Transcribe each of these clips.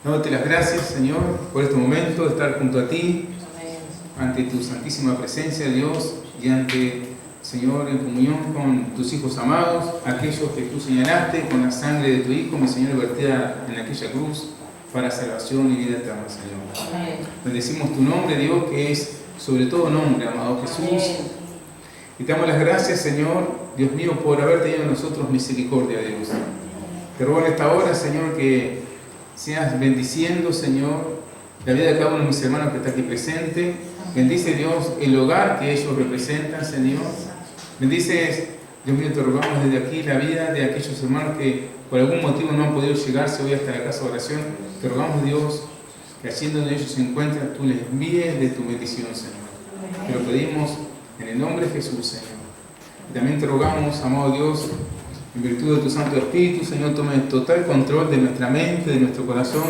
Dándote las gracias, Señor, por este momento de estar junto a ti, ante tu santísima presencia, Dios, y ante, Señor, en comunión con tus hijos amados, aquellos que tú señalaste con la sangre de tu Hijo, mi Señor, vertida en aquella cruz, para salvación y vida eterna, Señor. Amén. Bendecimos tu nombre, Dios, que es sobre todo nombre, amado Jesús. Amén. Y te damos las gracias, Señor, Dios mío, por haber tenido en nosotros misericordia, Dios. Te ruego en esta hora, Señor, que seas bendiciendo, Señor, la vida de cada uno de mis hermanos que está aquí presente. Bendice, Dios, el hogar que ellos representan, Señor. Bendice, Dios mío, te rogamos desde aquí la vida de aquellos hermanos que por algún motivo no han podido llegarse hoy hasta la casa de oración. Te rogamos, Dios, que allí donde ellos se encuentran, tú les envíes de tu bendición, Señor. Te lo pedimos en el nombre de Jesús, Señor. Y también te rogamos, amado Dios, en virtud de tu Santo Espíritu, Señor, tome total control de nuestra mente, de nuestro corazón,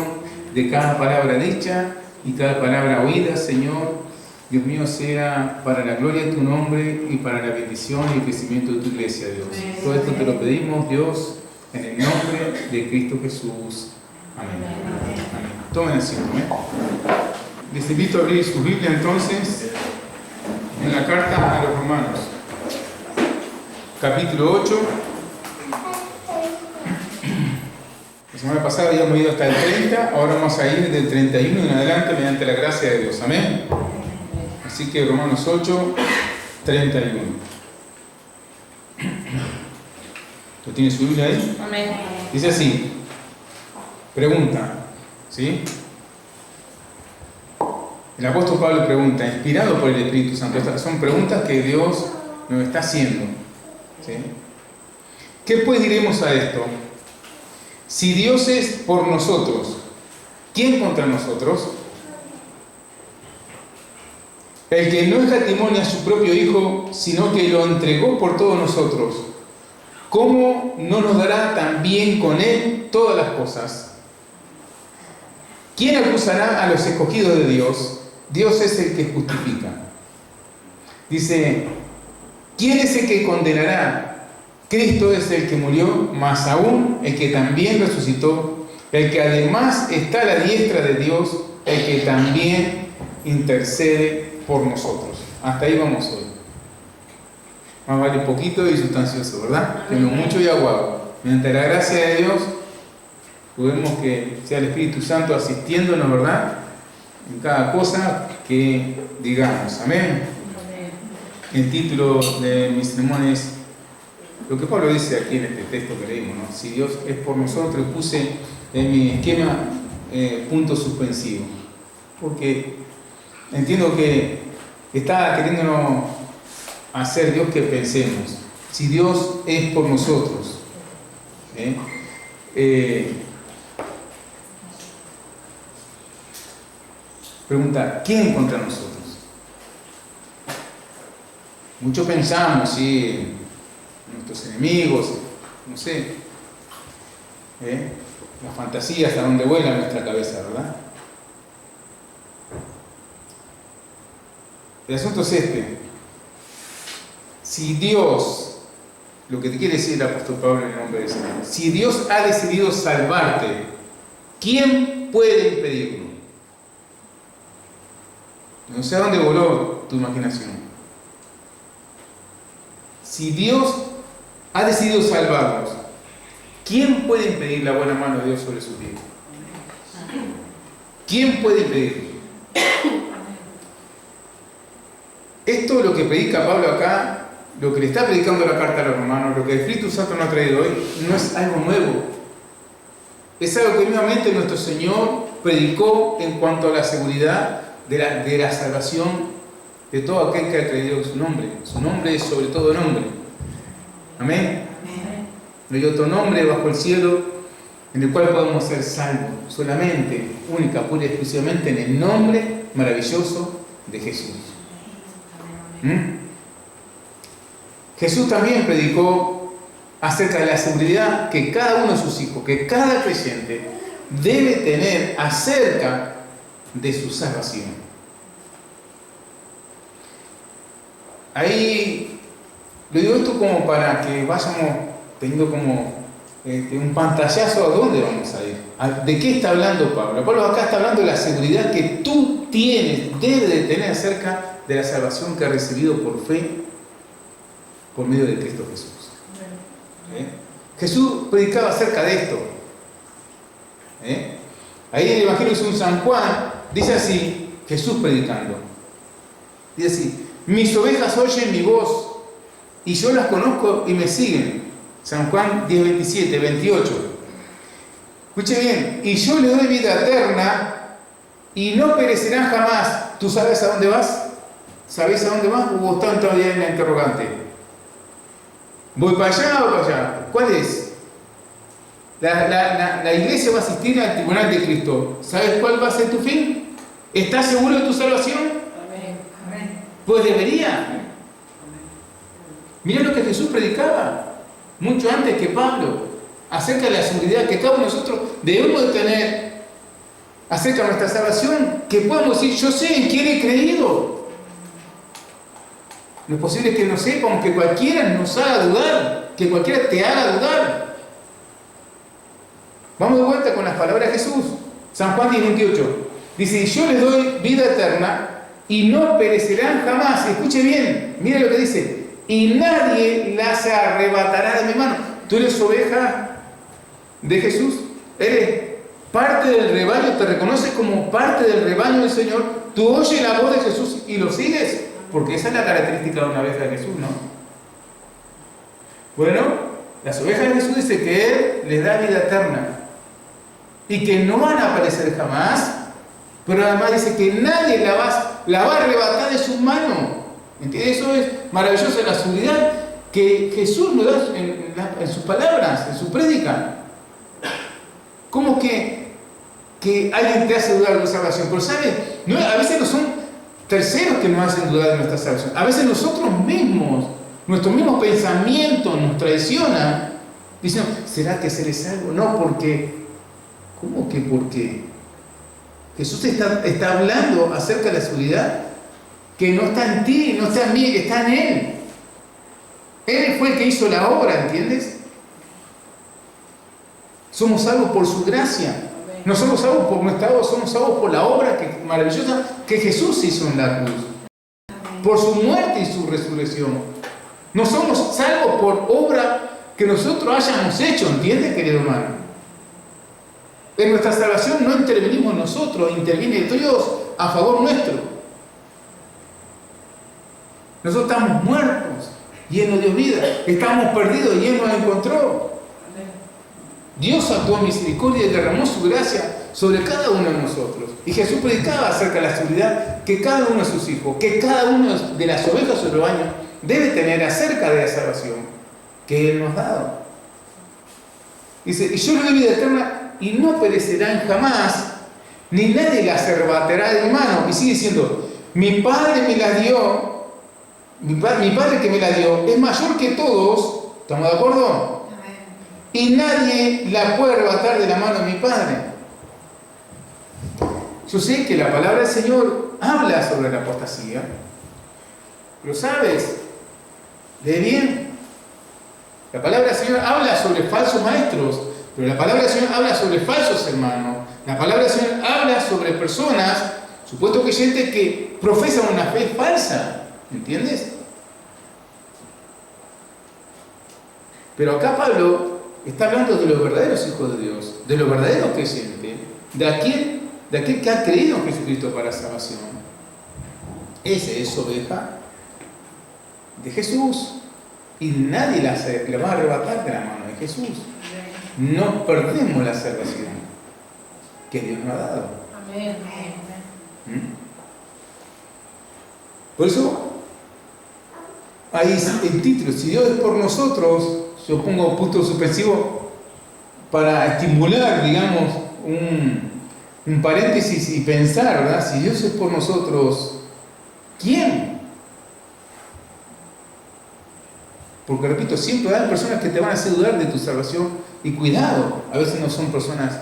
de cada palabra dicha y cada palabra oída, Señor. Dios mío, sea para la gloria de tu nombre y para la bendición y el crecimiento de tu iglesia, Dios. Todo esto te lo pedimos, Dios, en el nombre de Cristo Jesús. Amén. Amén. Tomen asiento. Les invito a abrir su Biblia entonces en la carta a los Romanos, capítulo 8. La semana pasada habíamos ido hasta el 30, ahora vamos a ir del 31 en adelante mediante la gracia de Dios. Amén. Así que Romanos 8, 31. ¿Lo tiene su Biblia ahí? Amén. Dice así. Pregunta, ¿sí? El apóstol Pablo pregunta, inspirado por el Espíritu Santo. Estas son preguntas que Dios nos está haciendo, ¿sí? ¿Qué pues diremos a esto? Si Dios es por nosotros, ¿quién contra nosotros? El que no escatimó a su propio Hijo, sino que lo entregó por todos nosotros, ¿cómo no nos dará también con Él todas las cosas? ¿Quién acusará a los escogidos de Dios? Dios es el que justifica. Dice, ¿quién es el que condenará? Cristo es el que murió, más aún el que también resucitó, el que además está a la diestra de Dios, el que también intercede por nosotros. Hasta ahí vamos hoy. Más vale poquito y sustancioso, ¿verdad? Que no mucho y aguado. Mediante la gracia de Dios, podemos que sea el Espíritu Santo asistiéndonos, ¿verdad? En cada cosa que digamos. Amén. El título de mi sermón es lo que Pablo dice aquí en este texto que leímos, ¿no? Si Dios es por nosotros, puse en mi esquema punto suspensivo, porque entiendo que está queriéndonos hacer Dios que pensemos. Si Dios es por nosotros, pregunta, ¿quién contra nosotros? Muchos pensamos, sí, nuestros enemigos, no sé, las fantasías hasta donde vuela nuestra cabeza, ¿verdad? El asunto es este. Si Dios, lo que te quiere decir el apóstol Pablo en el nombre del Señor, si Dios ha decidido salvarte, ¿quién puede impedirlo? No sé a dónde voló tu imaginación. Si Dios ha decidido salvarnos, ¿quién puede impedir la buena mano de Dios sobre sus vidas? ¿Quién puede impedirlo? Esto lo que predica Pablo acá, lo que le está predicando la carta a los romanos, lo que el Espíritu Santo nos ha traído hoy, no es algo nuevo. Es algo que nuevamente nuestro Señor predicó en cuanto a la seguridad de la salvación de todo aquel que ha creído en su nombre. Su nombre es sobre todo nombre. Amén. No hay otro nombre bajo el cielo en el cual podemos ser salvos. Solamente, única, pura y exclusivamente en el nombre maravilloso de Jesús. Jesús también predicó acerca de la seguridad que cada uno de sus hijos, que cada creyente debe tener acerca de su salvación. Ahí lo digo esto como para que vayamos teniendo como un pantallazo a dónde vamos a ir. ¿De qué está hablando Pablo? Pablo acá está hablando de la seguridad que tú tienes, debes de tener acerca de la salvación que has recibido por fe, por medio de Cristo Jesús. Jesús predicaba acerca de esto. Ahí en el Evangelio según San Juan, dice así, Jesús predicando. Dice así, mis ovejas oyen mi voz, y yo las conozco y me siguen. San Juan 10, 27, 28. Escuche bien, y yo les doy vida eterna, y no perecerán jamás. ¿Tú sabes a dónde vas? ¿Sabéis a dónde vas? ¿O están todavía en la interrogante? ¿Voy para allá o para allá? ¿Cuál es? La iglesia va a asistir al tribunal de Cristo. ¿Sabes cuál va a ser tu fin? ¿Estás seguro de tu salvación? Amén. Pues debería. Mira lo que Jesús predicaba, mucho antes que Pablo, acerca de la seguridad que cada uno de nosotros debemos de tener acerca de nuestra salvación, que podemos decir, yo sé en quién he creído. No es posible que no sepamos, que cualquiera nos haga dudar, que cualquiera te haga dudar. Vamos de vuelta con las palabras de Jesús. San Juan 10:28. Dice, y yo les doy vida eterna y no perecerán jamás. Escuche bien, mire lo que dice. Y nadie las arrebatará de mi mano. Tú eres oveja de Jesús. Eres parte del rebaño, te reconoces como parte del rebaño del Señor. Tú oyes la voz de Jesús y lo sigues. Porque esa es la característica de una oveja de Jesús, ¿no? Bueno, las ovejas de Jesús dice que Él les da vida eterna y que no van a aparecer jamás, pero además dice que nadie la va a arrebatar de sus manos. ¿Entiendes? Eso es maravilloso, la seguridad que Jesús nos da en sus palabras, en su prédica. ¿Cómo que alguien te hace dudar de tu salvación? Pero ¿sabes? No, a veces no son terceros que nos hacen dudar de nuestra salvación. A veces nosotros mismos, nuestros mismos pensamientos nos traicionan, diciendo, ¿será que seré salvo? No, porque, ¿cómo que por qué? Jesús está hablando acerca de la seguridad que no está en ti, no está en mí, está en Él. Él fue el que hizo la obra, ¿entiendes? Somos salvos por su gracia. No somos salvos por nuestra obra, somos salvos por la obra maravillosa que Jesús hizo en la cruz. Por su muerte y su resurrección. No somos salvos por obra que nosotros hayamos hecho, ¿entiendes, querido hermano? En nuestra salvación no intervenimos nosotros, interviene Dios a favor nuestro. Nosotros estamos muertos y Él nos dio vida. Estamos perdidos y Él nos encontró. Dios actuó en misericordia y derramó su gracia sobre cada uno de nosotros. Y Jesús predicaba acerca de la seguridad que cada uno de sus hijos, que cada uno de las ovejas o rebaños debe tener acerca de la salvación que Él nos ha dado. Dice, y yo le doy vida eterna y no perecerán jamás, ni nadie las arrebatará de mi mano. Y sigue diciendo, mi Padre me la dio, mi Padre que me la dio es mayor que todos, ¿estamos de acuerdo? Y nadie la puede arrebatar de la mano de mi Padre. Yo sé que la palabra del Señor habla sobre la apostasía. ¿Lo sabes? Lee bien. La palabra del Señor habla sobre falsos maestros, pero la palabra del Señor habla sobre falsos hermanos. La palabra del Señor habla sobre personas, supuestos creyentes, que profesan una fe falsa. ¿Entiendes? Pero acá Pablo está hablando de los verdaderos hijos de Dios, de los verdaderos creyentes, de aquel que ha creído en Jesucristo para salvación. Ese es oveja de Jesús y nadie la va a arrebatar de la mano de Jesús. No perdemos la salvación que Dios nos ha dado. Amén. Por eso ahí el título, si Dios es por nosotros, yo pongo punto suspensivo para estimular, digamos, un paréntesis y pensar, ¿verdad? Si Dios es por nosotros, ¿quién? Porque repito, siempre hay personas que te van a hacer dudar de tu salvación y cuidado, a veces no son personas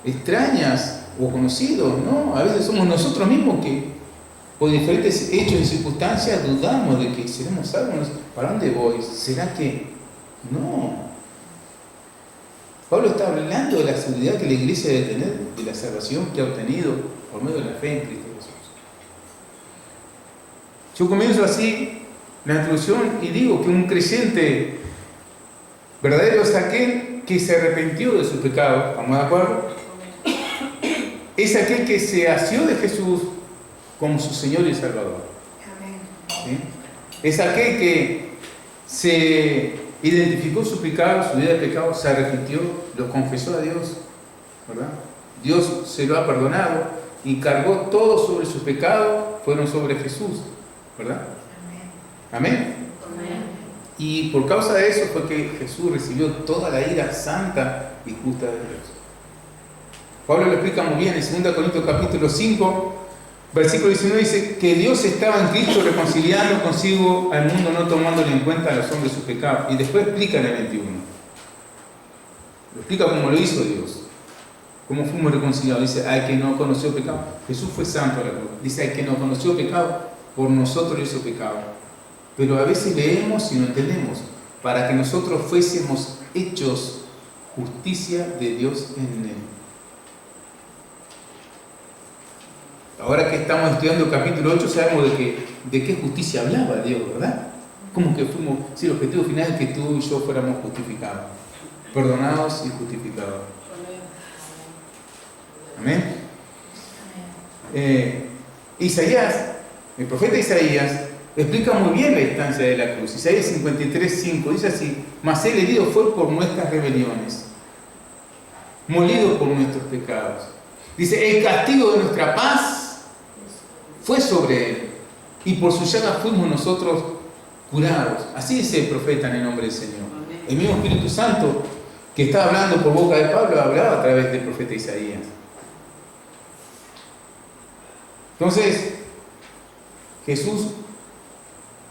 extrañas o conocidos, ¿no? A veces somos nosotros mismos que por diferentes hechos y circunstancias dudamos de que seremos salvos. ¿Para dónde voy? ¿Será que no? Pablo está hablando de la seguridad que la iglesia debe tener, de la salvación que ha obtenido por medio de la fe en Cristo Jesús. Yo comienzo así la introducción y digo que un creyente verdadero es aquel que se arrepintió de su pecado, ¿estamos de acuerdo? Es aquel que se asió de Jesús como su Señor y Salvador. ¿Sí? Es aquel que se identificó su pecado, su vida de pecado, se arrepintió, lo confesó a Dios, ¿verdad? Dios se lo ha perdonado y cargó todo sobre su pecado, fueron sobre Jesús, ¿verdad? Amén. Amén. Y por causa de eso fue que Jesús recibió toda la ira santa y justa de Dios. Pablo lo explica muy bien en 2 Corintios capítulo 5, versículo 19, dice que Dios estaba en Cristo reconciliando consigo al mundo, no tomándole en cuenta a los hombres sus pecados. Y después explica en el 21. Lo explica cómo lo hizo Dios. Cómo fuimos reconciliados. Dice, al que no conoció pecado. Jesús fue santo a la cruz. Dice, al que no conoció pecado, por nosotros hizo pecado. Pero a veces leemos y no entendemos. Para que nosotros fuésemos hechos justicia de Dios en él. Ahora que estamos estudiando el capítulo 8, sabemos de qué justicia hablaba Dios, ¿verdad? Como que fuimos, si el objetivo final es que tú y yo fuéramos justificados, perdonados y justificados. Amén. Isaías, el profeta Isaías, explica muy bien la instancia de la cruz. Isaías 53:5 dice así: mas él herido fue por nuestras rebeliones, molido por nuestros pecados. Dice, el castigo de nuestra paz fue sobre él, y por su llaga fuimos nosotros curados. Así dice el profeta en el nombre del Señor. El mismo Espíritu Santo que estaba hablando por boca de Pablo hablaba a través del profeta Isaías. Entonces, Jesús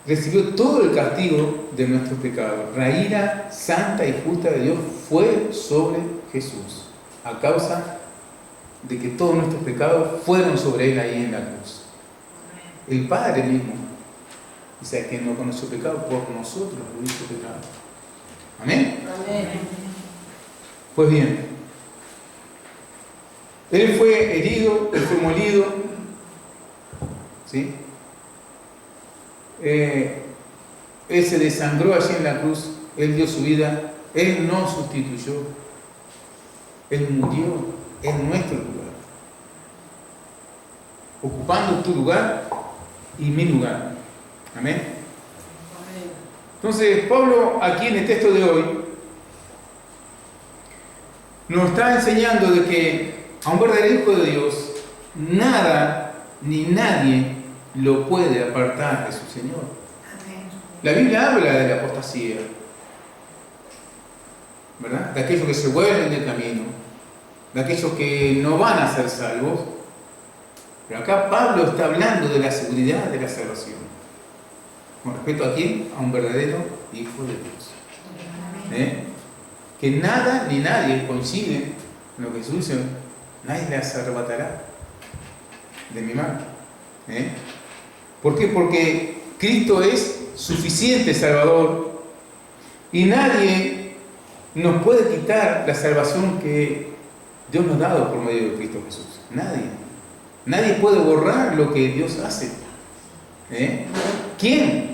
recibió todo el castigo de nuestros pecados. La ira santa y justa de Dios fue sobre Jesús, a causa de que todos nuestros pecados fueron sobre él ahí en la cruz. El Padre mismo dice que no conoció pecado, por nosotros lo hizo pecado. ¿Amén? Amén. Pues bien, él fue herido, él fue molido, ¿sí? Él se desangró allí en la cruz, él dio su vida, él no sustituyó, él murió en nuestro lugar, ocupando tu lugar y mi lugar. Amén. Entonces Pablo aquí en el texto de hoy nos está enseñando de que a un verdadero hijo de Dios nada ni nadie lo puede apartar de su Señor. La Biblia habla de la apostasía, ¿verdad? De aquellos que se vuelven del camino, de aquellos que no van a ser salvos. Pero acá Pablo está hablando de la seguridad de la salvación. ¿Con respecto a quién? A un verdadero hijo de Dios. Que nada ni nadie coincide en lo que Jesús dice: nadie les arrebatará de mi mano. ¿Por qué? Porque Cristo es suficiente Salvador y nadie nos puede quitar la salvación que Dios nos ha dado por medio de Cristo Jesús. Nadie puede borrar lo que Dios hace. ¿Quién?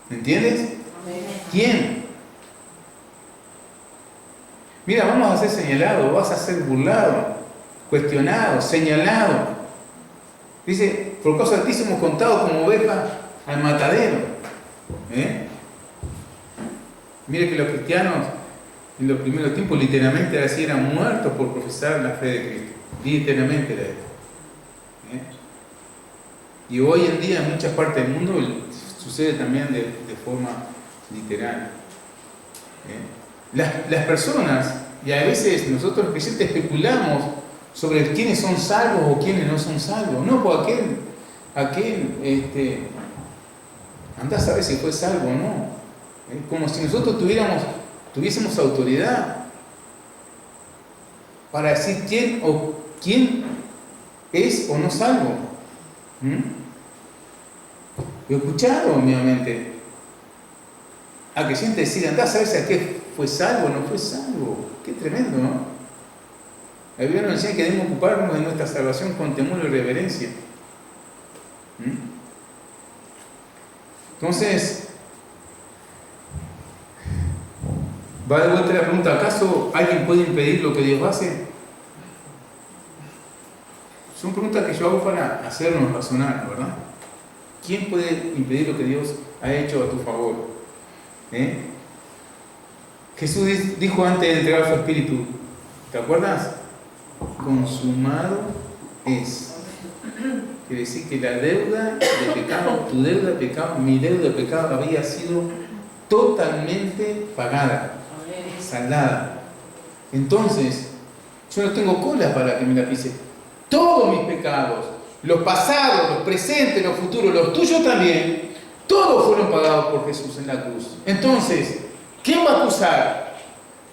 ¿Entiendes? ¿Quién? Mira, vamos a ser señalados, vas a ser burlado, cuestionado, señalado. Dice, por causa de ti somos contados como ovejas al matadero. Mire que los cristianos en los primeros tiempos literalmente así eran muertos por profesar la fe de Cristo. Literalmente era esto. Y hoy en día en muchas partes del mundo sucede también de forma literal. Las personas, y a veces nosotros los creyentes especulamos sobre quiénes son salvos o quiénes no son salvos. No, pues aquel andá a saber si fue salvo o no. Como si nosotros tuviésemos autoridad para decir quién es o no salvo. He escuchado, obviamente, a creyentes decir: andá a saber si aquel fue salvo o no fue salvo. Qué tremendo, ¿no? La Biblia nos enseña que debemos ocuparnos de nuestra salvación con temor y reverencia. Entonces, va de vuelta la pregunta: ¿acaso alguien puede impedir lo que Dios hace? Son preguntas que yo hago para hacernos razonar, ¿verdad? ¿Quién puede impedir lo que Dios ha hecho a tu favor? Jesús dijo antes de entregar su espíritu, ¿te acuerdas? Consumado es. Quiere decir que la deuda de pecado, tu deuda de pecado, mi deuda de pecado había sido totalmente pagada, saldada. Entonces, yo no tengo cola para que me la pise. Todos mis pecados, los pasados, los presentes, los futuros, los tuyos también, todos fueron pagados por Jesús en la cruz. Entonces, ¿quién va a acusar?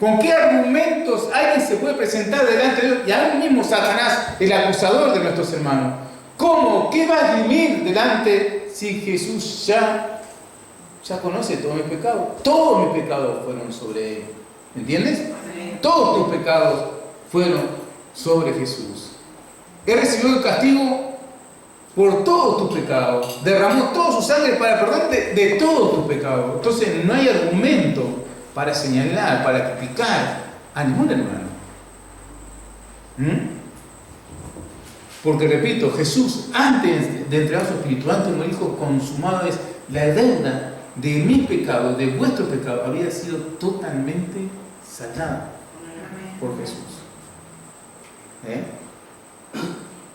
¿Con qué argumentos alguien se puede presentar delante de Dios? Y aún mismo Satanás, el acusador de nuestros hermanos, ¿Cómo? ¿Qué va a vivir delante si Jesús ya conoce todos mis pecados? Todos mis pecados fueron sobre Él. ¿Entiendes? Todos tus pecados fueron sobre Jesús. Él recibió el castigo por todos tus pecados. Derramó toda su sangre para perdonarte de todos tus pecados. Entonces no hay argumento para señalar, para criticar a ningún hermano. Porque repito, Jesús antes de entregar su espíritu, antes de morir, dijo: consumado es. La deuda de mis pecados, de vuestros pecados, había sido totalmente saldada por Jesús.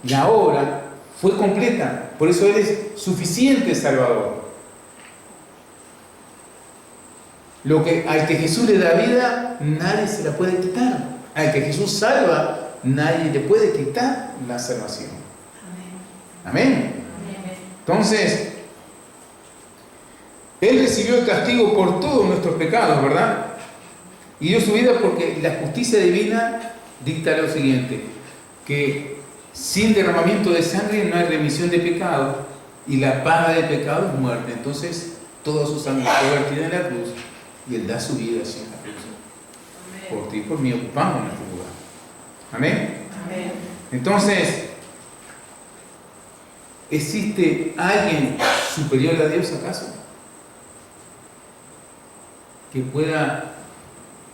La obra fue completa, por eso Él es suficiente Salvador. Al que Jesús le da vida, nadie se la puede quitar. Al que Jesús salva, nadie le puede quitar la salvación. Amén. Entonces, Él recibió el castigo por todos nuestros pecados, ¿verdad? Y dio su vida porque la justicia divina dicta lo siguiente: que sin derramamiento de sangre no hay remisión de pecado, y la paga del pecado es muerte. Entonces, toda su sangre fue vertida en la cruz, y Él da su vida así en la cruz. Por ti y por mí ocupamos nuestro lugar. Amén. Amén. Entonces, ¿existe alguien superior a Dios acaso? Que pueda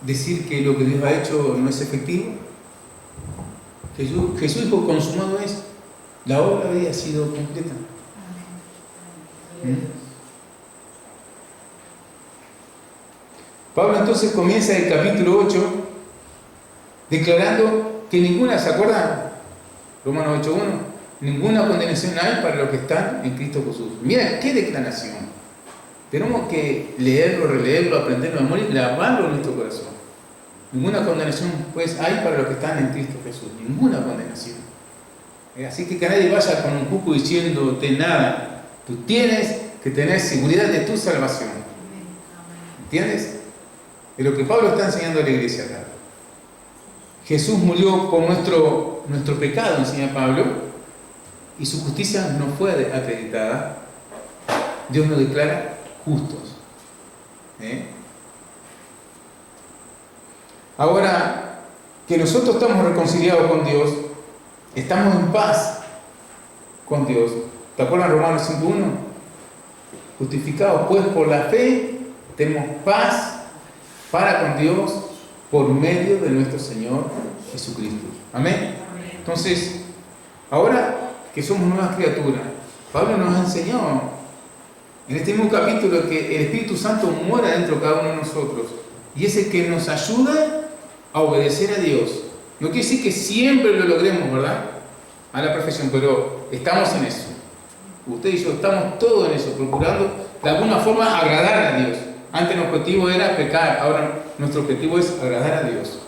decir que lo que Dios ha hecho no es efectivo. Jesús dijo: consumado es. La obra había sido completa. Pablo entonces comienza el capítulo 8 declarando que ninguna, ¿se acuerdan? Romanos 8:1, ninguna condenación hay para los que están en Cristo Jesús. Mira qué declaración. Tenemos que leerlo, releerlo, aprenderlo de memoria y grabarlo en nuestro corazón. Ninguna condenación pues hay para los que están en Cristo Jesús. Ninguna condenación. Así que nadie vaya con un cuco diciéndote nada. Tú tienes que tener seguridad de tu salvación. ¿Entiendes? Es lo que Pablo está enseñando a la iglesia acá. Jesús murió por nuestro pecado, enseña Pablo, y su justicia no fue acreditada. Dios nos declara justos. Ahora que nosotros estamos reconciliados con Dios, estamos en paz con Dios. ¿Te acuerdas Romanos 5:1? Justificados pues por la fe, tenemos paz para con Dios por medio de nuestro Señor Jesucristo. Amén. Entonces, ahora que somos nuevas criaturas, Pablo nos ha enseñado en este mismo capítulo que el Espíritu Santo mora dentro de cada uno de nosotros y es el que nos ayuda a obedecer a Dios. No quiere decir que siempre lo logremos, ¿verdad? A la perfección, pero estamos en eso. Usted y yo estamos todos en eso, procurando de alguna forma agradar a Dios. Antes nuestro objetivo era pecar, ahora nuestro objetivo es agradar a Dios.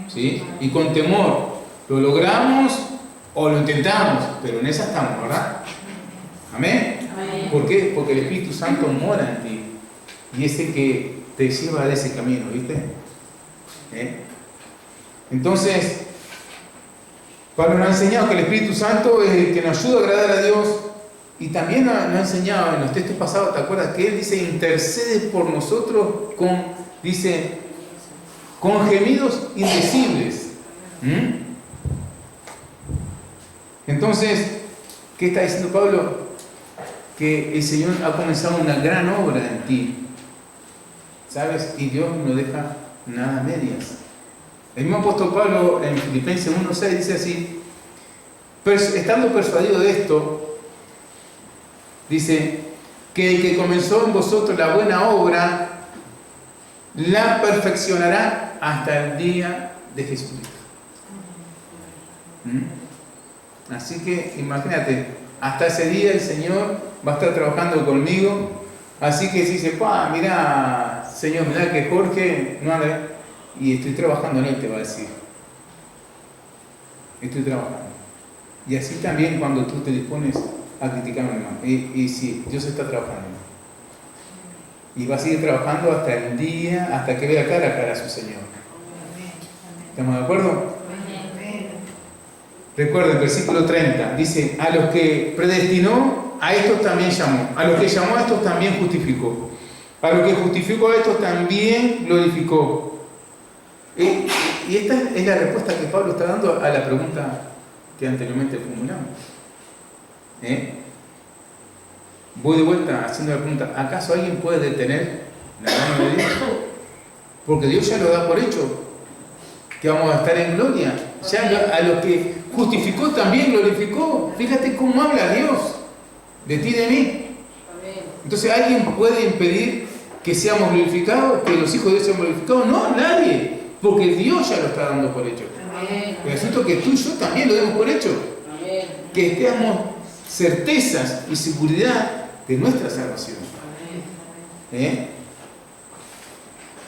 ¿Sí? Y con temor, ¿lo logramos o lo intentamos? Pero en esa estamos, ¿verdad? Amén. ¿Por qué? Porque el Espíritu Santo mora en ti y es el que te lleva de ese camino, ¿viste? Entonces, Pablo nos ha enseñado que el Espíritu Santo es el que nos ayuda a agradar a Dios y también nos ha enseñado en los textos pasados, ¿te acuerdas? Que Él dice: intercede por nosotros con gemidos indecibles. Entonces, ¿qué está diciendo Pablo? Que el Señor ha comenzado una gran obra en ti, ¿sabes? Y Dios no deja nada a medias. El mismo apóstol Pablo en Filipenses 1:6 dice así: estando persuadido de esto, dice que el que comenzó en vosotros la buena obra la perfeccionará hasta el día de Jesucristo. Así que imagínate, hasta ese día el Señor va a estar trabajando conmigo. Así que si dice: mira, Señor, mira que Jorge no anda, y estoy trabajando en él, te va a decir. Estoy trabajando. Y así también cuando tú te dispones a criticar a mi hermano. Y sí, Dios está trabajando. Y va a seguir trabajando hasta el día, hasta que vea cara a cara a su Señor. ¿Estamos de acuerdo? Recuerden, versículo 30, dice, a los que predestinó, a estos también llamó. A los que llamó, a estos también justificó. A los que justificó, a estos también glorificó. Y esta es la respuesta que Pablo está dando a la pregunta que anteriormente formulamos. Voy de vuelta haciendo la pregunta, ¿acaso alguien puede detener la mano de Dios? Porque Dios ya lo da por hecho, que vamos a estar en gloria. Ya a los que justificó también glorificó. Fíjate cómo habla Dios de ti y de mí. Entonces, ¿alguien puede impedir que seamos glorificados, que los hijos de Dios sean glorificados? No, nadie, porque Dios ya lo está dando por hecho. El asunto es que tú y yo también lo demos por hecho. Que tengamos certezas y seguridad de nuestra salvación.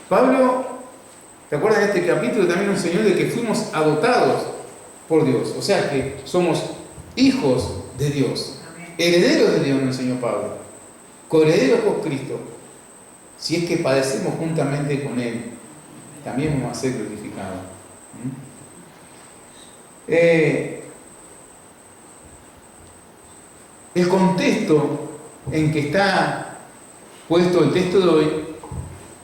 Pablo, ¿te acuerdas de este capítulo? También nos enseñó de que fuimos adoptados por Dios. O sea que somos hijos de Dios. Herederos de Dios, nos enseñó Pablo. Coherederos con Cristo. Si es que padecemos juntamente con Él, también vamos a ser glorificados. El contexto en que está puesto el texto de hoy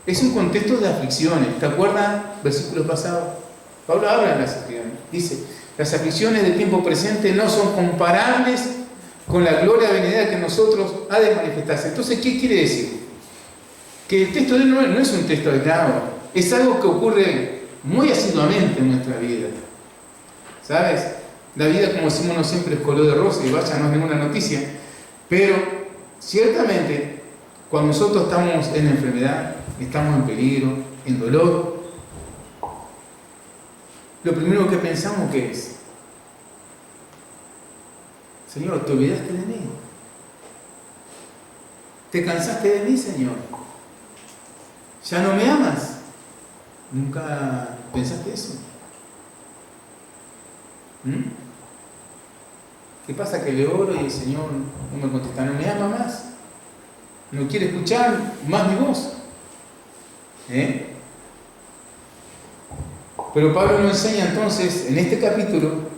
es un contexto de aflicciones. ¿Te acuerdas? Versículo pasado. Pablo habla de las aflicciones. Dice, las aflicciones del tiempo presente no son comparables con la gloria venidera que en nosotros ha de manifestarse. Entonces, ¿qué quiere decir? Que el texto de hoy no es un texto aislado. Es algo que ocurre muy asiduamente en nuestra vida. ¿Sabes? La vida, como decimos, no siempre es color de rosa y vaya, no es ninguna noticia. Pero, ciertamente, cuando nosotros estamos en enfermedad, estamos en peligro, en dolor, lo primero que pensamos que es: Señor, ¿te olvidaste de mí? ¿Te cansaste de mí, Señor? ¿Ya no me amas? ¿Nunca pensaste eso? ¿Qué pasa? Que le oro y el Señor no me contesta, no me ama más, no quiere escuchar más mi voz. Pero Pablo nos enseña entonces en este capítulo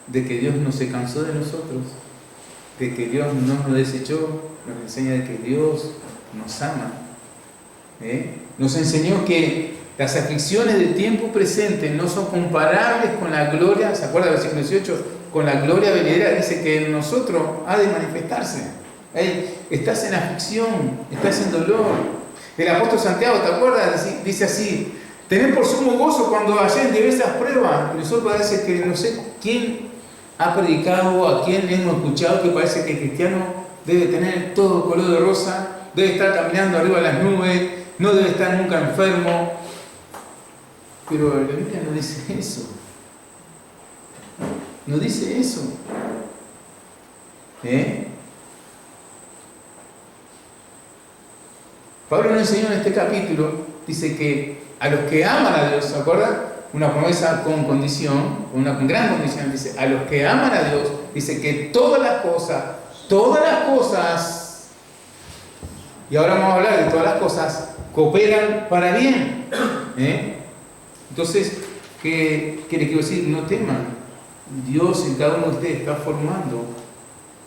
de que Dios no se cansó de nosotros, de que Dios no nos desechó, nos enseña de que Dios nos ama. Nos enseñó que las aflicciones del tiempo presente no son comparables con la gloria, ¿se acuerda del versículo 18? Con la gloria venidera, dice que en nosotros ha de manifestarse. Estás en aflicción, estás en dolor. El apóstol Santiago, ¿te acuerdas? Dice así: tened por sumo gozo cuando halléis diversas pruebas. Y nosotros parece que no sé quién ha predicado, a quién hemos escuchado que parece que el cristiano debe tener todo color de rosa, debe estar caminando arriba de las nubes, no debe estar nunca enfermo. Pero la Biblia no dice eso. No dice eso. Pablo nos enseñó en este capítulo, dice que a los que aman a Dios, ¿se acuerdan? Una promesa con condición, con gran condición, dice, a los que aman a Dios, dice que todas las cosas, y ahora vamos a hablar de todas las cosas, cooperan para bien. Entonces, ¿qué le quiero decir? No teman. Dios en cada uno de ustedes está formando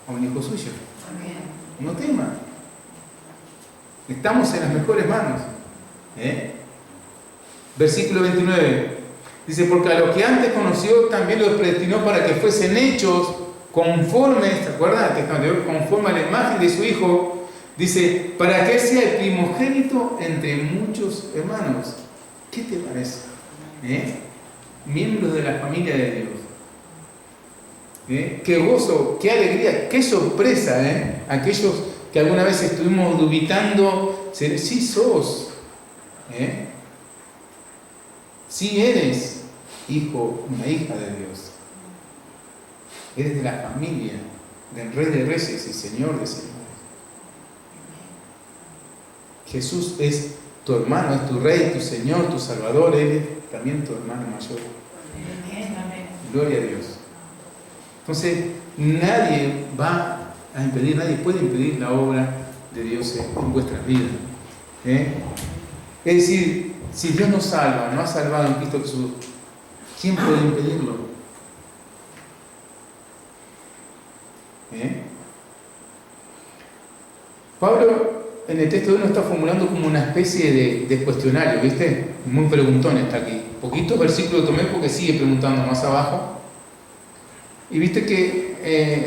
a un hijo suyo. No teman. Estamos en las mejores manos. Versículo 29. Dice, porque a los que antes conoció también los predestinó para que fuesen hechos conformes, ¿te acuerdas? Conforme a la imagen de su Hijo. Dice, para que sea el primogénito entre muchos hermanos. ¿Qué te parece? Miembros de la familia de Dios. Qué gozo, qué alegría, qué sorpresa. Aquellos que alguna vez estuvimos dubitando, sí sos. Sí eres hijo, una hija de Dios. Eres de la familia del Rey de Reyes y Señor de Señores. Jesús es tu hermano, es tu Rey, tu Señor, tu Salvador. Él es también tu hermano mayor. Gloria a Dios. Entonces, nadie va a impedir, nadie puede impedir la obra de Dios en vuestras vidas. Es decir, si Dios nos salva, nos ha salvado en Cristo Jesús, ¿quién puede impedirlo? en el texto de hoy nos está formulando como una especie de cuestionario, ¿viste? Muy preguntón está aquí. Poquitos versículos tomé porque sigue preguntando más abajo. Y viste que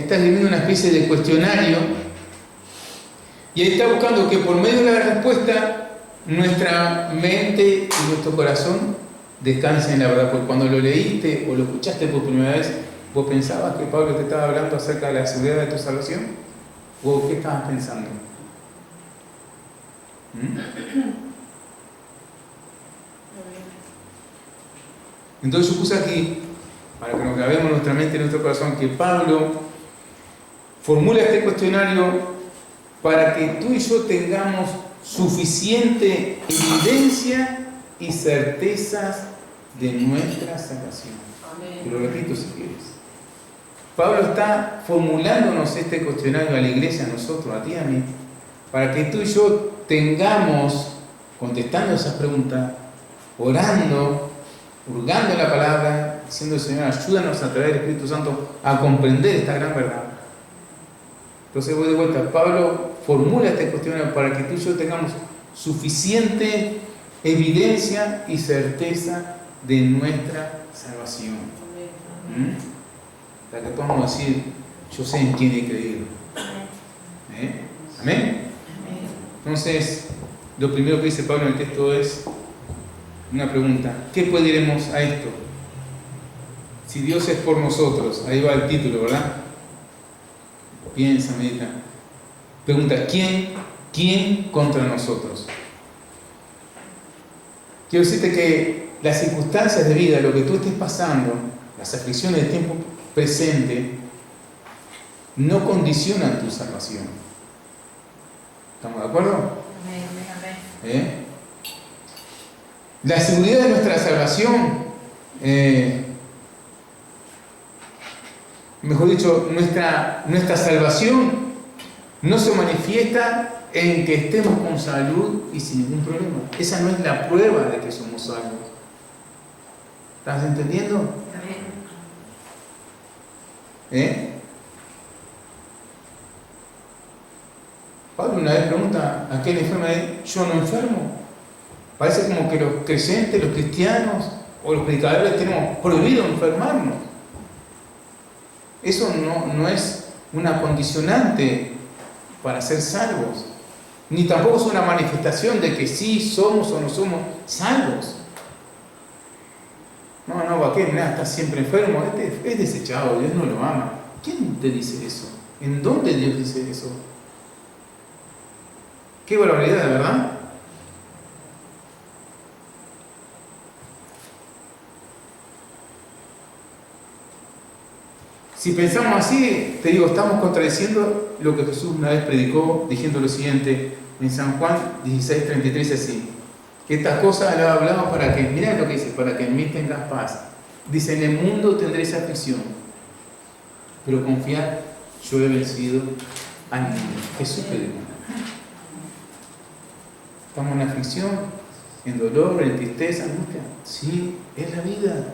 está escribiendo una especie de cuestionario y ahí está buscando que por medio de la respuesta nuestra mente y nuestro corazón descansen en la verdad. Porque cuando lo leíste o lo escuchaste por primera vez, ¿vos pensabas que Pablo te estaba hablando acerca de la seguridad de tu salvación? ¿O qué estabas pensando? Entonces yo puse aquí, para que nos grabemos en nuestra mente y en nuestro corazón, que Pablo formula este cuestionario para que tú y yo tengamos suficiente evidencia y certezas de nuestra salvación. Te lo repito si quieres. Pablo está formulándonos este cuestionario a la iglesia, a nosotros, a ti y a mí, para que tú y yo tengamos, contestando esas preguntas, orando, hurgando en la palabra, diciendo: Señor, ayúdanos a través del Espíritu Santo a comprender esta gran verdad. Entonces voy de vuelta. Pablo formula este cuestionario para que tú y yo tengamos suficiente evidencia y certeza de nuestra salvación. Para que podamos decir: yo sé en quién he creído. ¿Amén? Entonces, lo primero que dice Pablo en el texto es una pregunta: ¿qué pues diremos a esto? Si Dios es por nosotros, ahí va el título, ¿verdad? Piensa, medita. Pregunta: ¿quién contra nosotros? Quiero decirte que las circunstancias de vida, lo que tú estés pasando, las aflicciones del tiempo presente, no condicionan tu salvación. ¿Estamos de acuerdo? Amén. La seguridad de nuestra salvación, mejor dicho, nuestra salvación no se manifiesta en que estemos con salud y sin ningún problema. Esa no es la prueba de que somos salvos. ¿Estás entendiendo? Pablo una vez pregunta: ¿a qué le enferma? Yo no enfermo. Parece como que los creyentes, los cristianos o los predicadores tenemos prohibido enfermarnos. Eso no es una condicionante para ser salvos, ni tampoco es una manifestación de que sí somos o no somos salvos. No, ¿qué? Nada, está siempre enfermo, es desechado, Dios no lo ama. ¿Quién te dice eso? ¿En dónde Dios dice eso? Qué barbaridad, ¿verdad? Si pensamos así, te digo, estamos contradiciendo lo que Jesús una vez predicó, diciendo lo siguiente en San Juan 16:33, así: que estas cosas las he hablado para que, mirá lo que dice, para que en mí tengas paz. Dice: en el mundo tendréis aflicción, pero confiad, yo he vencido al mundo. Jesús predicó. Estamos en aflicción, en dolor, en tristeza, angustia. Sí, es la vida,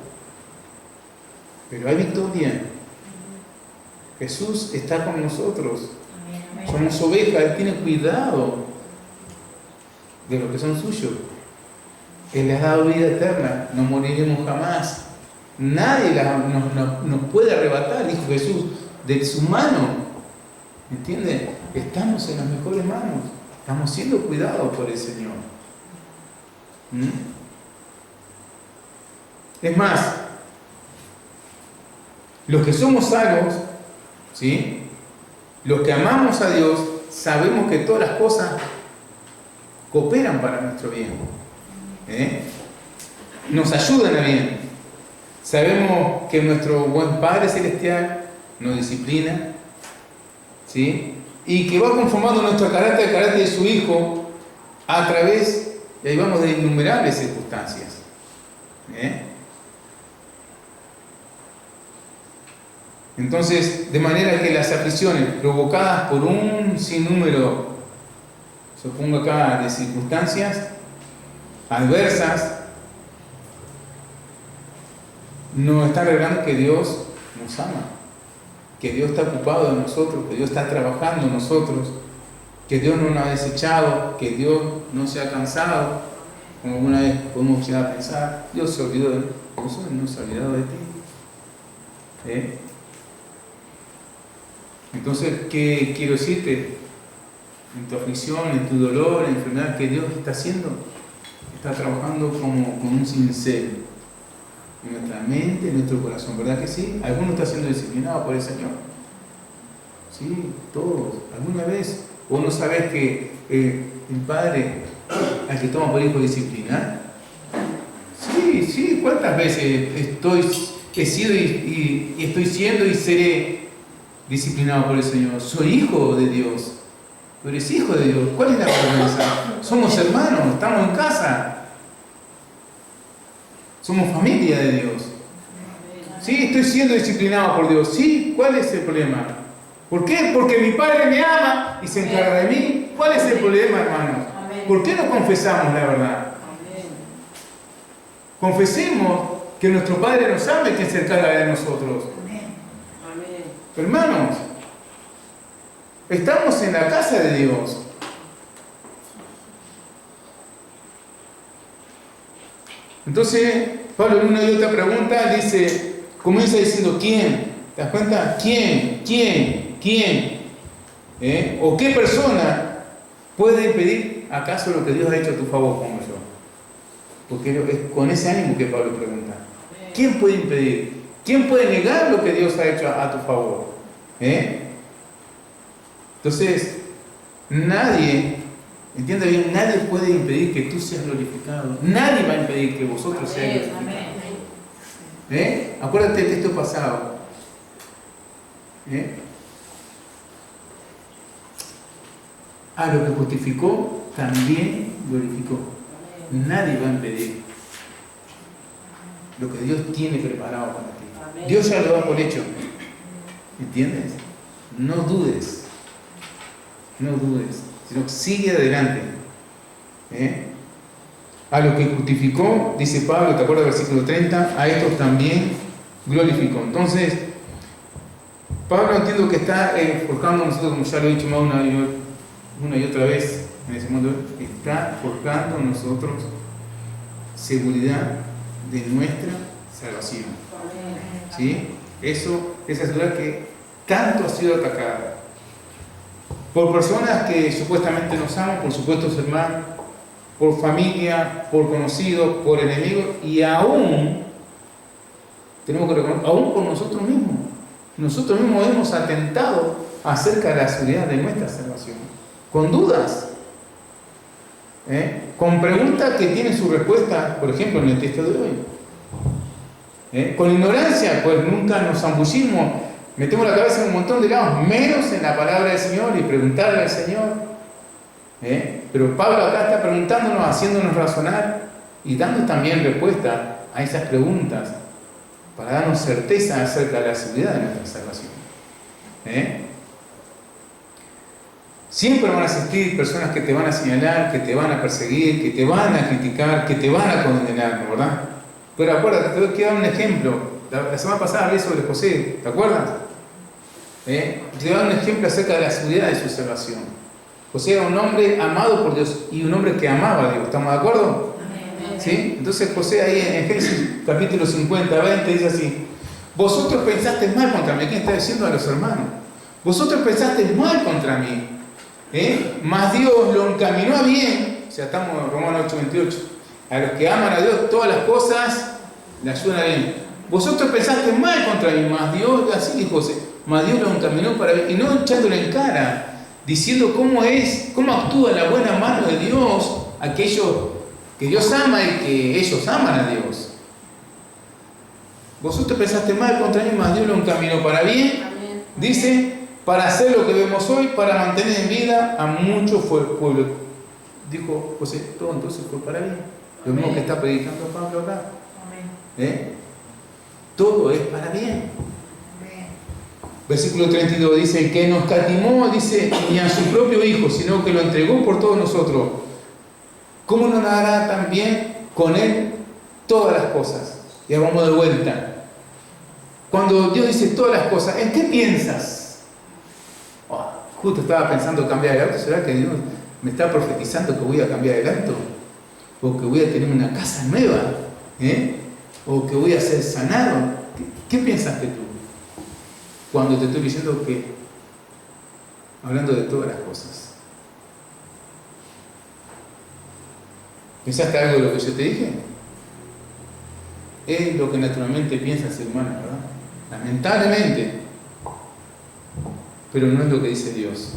pero hay victoria. Jesús está con nosotros. Somos ovejas, Él tiene cuidado de los que son suyos. Él les ha dado vida eterna, no moriremos jamás. Nadie nos puede arrebatar, dijo Jesús, de su mano. ¿Entiende? Estamos en las mejores manos. Estamos siendo cuidados por el Señor. Es más, los que somos salvos, ¿sí?, los que amamos a Dios, sabemos que todas las cosas cooperan para nuestro bien. Nos ayudan a bien. Sabemos que nuestro buen Padre Celestial nos disciplina, ¿sí?, y que va conformando nuestro carácter, el carácter de su Hijo, a través, y ahí vamos, de innumerables circunstancias. Entonces, de manera que las aflicciones provocadas por un sinnúmero, supongo acá, de circunstancias adversas, nos está revelando que Dios nos ama, que Dios está ocupado de nosotros, que Dios está trabajando en nosotros, que Dios no nos ha desechado, que Dios no se ha cansado, como alguna vez podemos llegar a pensar. Dios se olvidó de nosotros, no se ha olvidado de ti. Entonces, ¿qué quiero decirte? En tu aflicción, en tu dolor, en la enfermedad, que Dios está haciendo, está trabajando como un cincel en nuestra mente, en nuestro corazón, ¿verdad que sí? Alguno está siendo disciplinado por el Señor. Sí, todos. ¿Alguna vez vos no sabés que el Padre al que toma por hijo disciplinar? Sí, ¿cuántas veces he sido y estoy siendo y seré disciplinado por el Señor? Soy hijo de Dios. Tú eres hijo de Dios. ¿Cuál es la vergüenza? Somos hermanos, estamos en casa. Somos familia de Dios. Sí, estoy siendo disciplinado por Dios. Sí, ¿cuál es el problema? ¿Por qué? Porque mi Padre me ama y se encarga de mí. ¿Cuál es el problema, hermanos? ¿Por qué no confesamos la verdad? Confesemos que nuestro Padre nos ama y que se encarga de nosotros. Hermanos, estamos en la casa de Dios. Entonces, Pablo en una y otra pregunta dice, comienza diciendo ¿quién? ¿Te das cuenta? ¿Quién? ¿O qué persona puede impedir acaso lo que Dios ha hecho a tu favor como yo? Porque es con ese ánimo que Pablo pregunta. ¿Quién puede impedir? ¿Quién puede negar lo que Dios ha hecho a tu favor? Entonces, nadie, entiende bien, nadie puede impedir que tú seas glorificado. Nadie va a impedir que vosotros seáis glorificados. Acuérdate del texto pasado. A lo que justificó, también glorificó. Nadie va a impedir lo que Dios tiene preparado para ti. Dios ya lo da por hecho. ¿Entiendes? No dudes, sino sigue adelante. A lo que justificó, dice Pablo, ¿te acuerdas del versículo 30? A estos también glorificó. Entonces, Pablo entiendo que está forjando a nosotros, como ya lo he dicho más una y otra vez en ese mundo, está forjando a nosotros seguridad de nuestra salvación. ¿Sí? Esa seguridad que tanto ha sido atacada por personas que supuestamente nos aman, por supuestos hermanos, por familia, por conocidos, por enemigos, y aún tenemos que reconocer, aún por nosotros mismos. Nosotros mismos hemos atentado acerca de la seguridad de nuestra salvación, con dudas, con preguntas que tienen su respuesta, por ejemplo, en el texto de hoy. Con ignorancia, pues nunca nos zambullimos, metemos la cabeza en un montón de lados, menos en la palabra del Señor y preguntarle al Señor. Pero Pablo acá está preguntándonos, haciéndonos razonar y dando también respuesta a esas preguntas para darnos certeza acerca de la seguridad de nuestra salvación. Siempre van a existir personas que te van a señalar, que te van a perseguir, que te van a criticar, que te van a condenar, ¿verdad? Pero acuérdate, te voy a dar un ejemplo. La semana pasada hablé sobre José, ¿te acuerdas? Te voy a dar un ejemplo acerca de la seguridad de su salvación. José era un hombre amado por Dios y un hombre que amaba a Dios, ¿estamos de acuerdo? ¿Sí? Entonces José ahí en Génesis capítulo 50, 20 dice así: vosotros pensasteis mal contra mí. ¿Quién está diciendo? A los hermanos. Vosotros pensasteis mal contra mí, mas Dios lo encaminó a bien. O sea, estamos en Romanos 8:28. A los que aman a Dios todas las cosas le ayudan a bien. Vosotros pensasteis mal contra mí, mas Dios, así dijo José, mas Dios lo encaminó para bien, y no echándole en cara, diciendo cómo actúa la buena mano de Dios, aquellos que Dios ama y que ellos aman a Dios. Vosotros pensaste mal contra mí, mas Dios lo encaminó para bien. Amén. Dice, para hacer lo que vemos hoy, para mantener en vida a mucho pueblo. Dijo José, todo entonces fue para bien. Lo mismo que está predicando Pablo acá. Todo es para bien. Versículo 32 dice, que nos escatimó, dice, ni a su propio Hijo, sino que lo entregó por todos nosotros. ¿Cómo no nos hará también con Él todas las cosas? Ya vamos de vuelta. Cuando Dios dice todas las cosas, ¿en qué piensas? justo estaba pensando cambiar el auto, ¿será que Dios me está profetizando que voy a cambiar el auto? ¿O que voy a tener una casa nueva? ¿O que voy a ser sanado? ¿Qué piensaste tú cuando te estoy diciendo que, hablando de todas las cosas? ¿Pensaste algo de lo que yo te dije? Es lo que naturalmente piensa el ser humano, ¿verdad? Lamentablemente. Pero no es lo que dice Dios.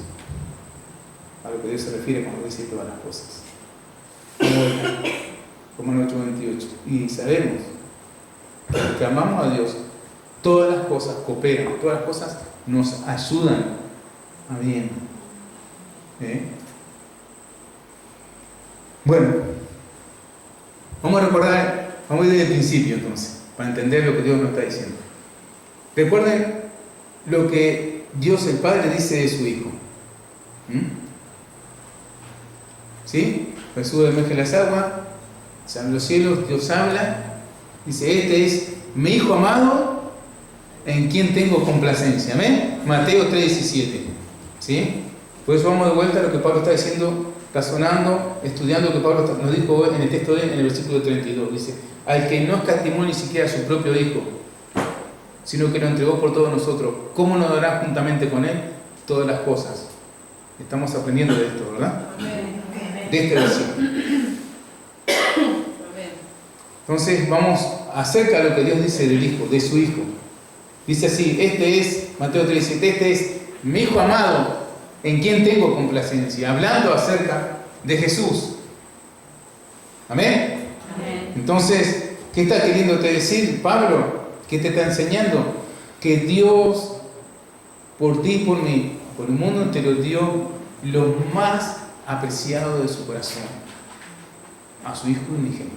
A lo que Dios se refiere cuando dice todas las cosas. Como en el 8:28. Y sabemos que amamos a Dios. Todas las cosas cooperan, todas las cosas nos ayudan a bien. Bueno, vamos a recordar, vamos a ir desde el principio entonces, para entender lo que Dios nos está diciendo. Recuerden lo que Dios el Padre dice de su Hijo. ¿Sí? Jesús emerge las aguas, se abren los cielos, Dios habla, dice: este es mi Hijo amado, en quien tengo complacencia. ¿Amén? Mateo 3:17. ¿Sí? Por eso vamos de vuelta a lo que Pablo está diciendo, razonando, estudiando lo que Pablo nos dijo en el texto en el versículo 32. Dice: al que no escatimó ni siquiera a su propio Hijo, sino que lo entregó por todos nosotros, ¿cómo nos dará juntamente con Él todas las cosas? Estamos aprendiendo de esto, ¿verdad? De este versículo. Entonces vamos acerca de lo que Dios dice del Hijo, de su Hijo. Dice así: este es, Mateo 3:17, este es mi Hijo amado, en quien tengo complacencia. Hablando acerca de Jesús. ¿Amén? Amén. Entonces, ¿qué está queriéndote decir Pablo? ¿Qué te está enseñando? Que Dios, por ti y por mí, por el mundo entero, dio lo más apreciado de su corazón, a su Hijo unigénito,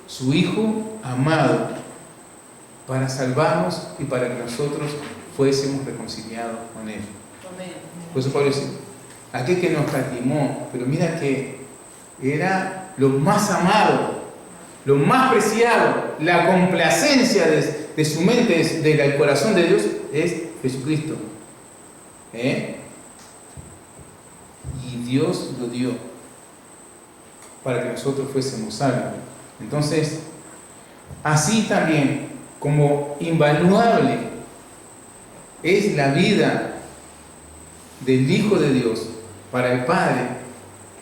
su Hijo amado, para salvarnos y para que nosotros fuésemos reconciliados con Él. Por eso Pablo dice: aquel que nos escatimó, pero mira que era lo más amado, lo más preciado, la complacencia de su mente, del corazón de Dios, es Jesucristo. Y Dios lo dio para que nosotros fuésemos salvos. Entonces, así también, como invaluable es la vida del Hijo de Dios para el Padre,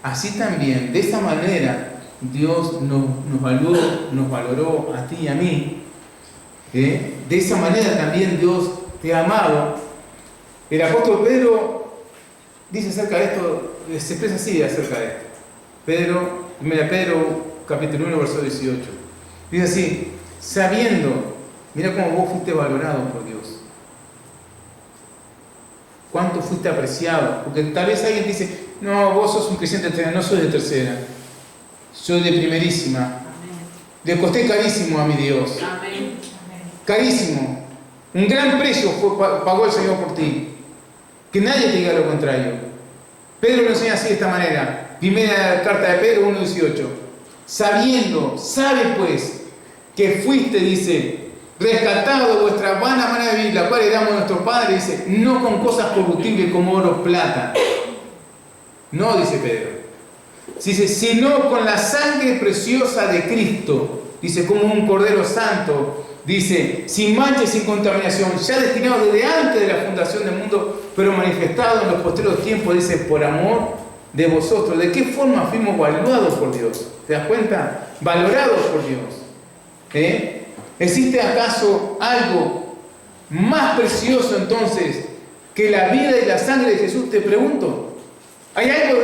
así también, de esa manera, Dios nos valoró a ti y a mí. De esa manera también Dios te ha amado. El apóstol Pedro dice acerca de esto, se expresa así acerca de esto. Pedro, 1 Pedro, capítulo 1, verso 18. Dice así: sabiendo, mira cómo vos fuiste valorado por Dios. ¿Cuánto fuiste apreciado? Porque tal vez alguien dice: no, vos sos un creyente de tercera. No soy de tercera, soy de primerísima. Amén. Le costé carísimo a mi Dios. Amén. Carísimo. Un gran precio pagó el Señor por ti. Que nadie te diga lo contrario. Pedro lo enseña así, de esta manera. Primera carta de Pedro 1:18. Sabiendo, sabe pues, que fuiste, dice, rescatado de vuestra vana manera de vivir, la cual heredamos a nuestro Padre, dice, no con cosas corruptibles como oro o plata. No, dice Pedro. Dice, sino con la sangre preciosa de Cristo. Dice, como un cordero santo. Dice, sin mancha y sin contaminación, ya destinado desde antes de la fundación del mundo, pero manifestado en los posteriores tiempos, dice, por amor de vosotros. ¿De qué forma fuimos valuados por Dios? ¿Te das cuenta? Valorados por Dios. ¿Existe acaso algo más precioso entonces que la vida y la sangre de Jesús? Te pregunto. ¿Hay algo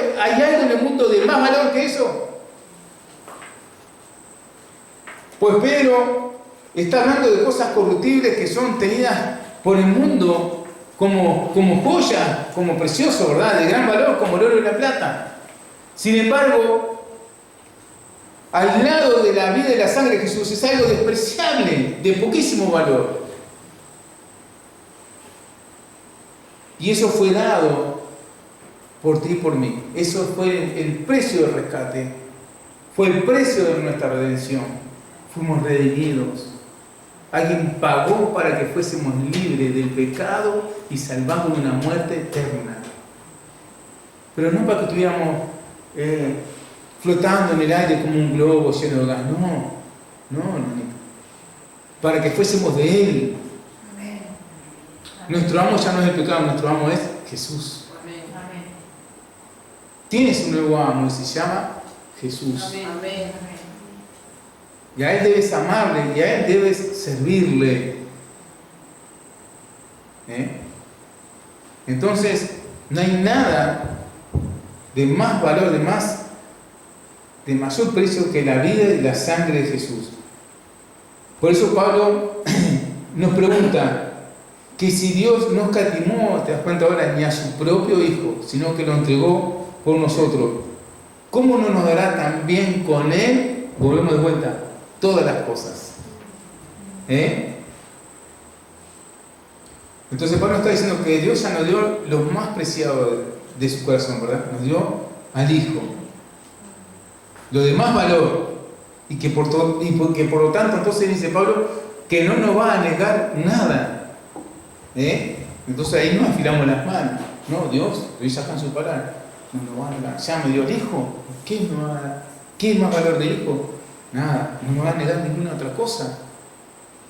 en el mundo de más valor que eso? Pues Pedro está hablando de cosas corruptibles que son tenidas por el mundo como joyas, como precioso, ¿verdad? De gran valor, como el oro y la plata. Sin embargo, al lado de la vida y la sangre de Jesús es algo despreciable, de poquísimo valor. Y eso fue dado por ti y por mí. Eso fue el precio del rescate. Fue el precio de nuestra redención. Fuimos redimidos. Alguien pagó para que fuésemos libres del pecado y salvados de una muerte eterna. Pero no para que estuviéramos flotando en el aire como un globo lleno de gas. No. Para que fuésemos de Él. Nuestro amo ya no es el pecado, nuestro amo es Jesús. Tienes un nuevo amo y se llama Jesús. Y a Él debes amarle y a Él debes servirle. Entonces, no hay nada de más valor, de mayor precio que la vida y la sangre de Jesús. Por eso Pablo nos pregunta que si Dios no escatimó, te das cuenta ahora, ni a su propio Hijo, sino que lo entregó por nosotros, ¿cómo no nos dará también con Él, volvemos de vuelta, todas las cosas? Entonces Pablo está diciendo que Dios ya nos dio lo más preciado de su corazón, ¿verdad? Nos dio al Hijo, lo de más valor, y que por lo tanto, entonces dice Pablo, que no nos va a negar nada. Entonces ahí nos afilamos las manos. No, Dios saca en su palabra, no nos va a negar. Ya me dio el Hijo. ¿Qué es más valor del Hijo? Nada, no nos va a negar ninguna otra cosa,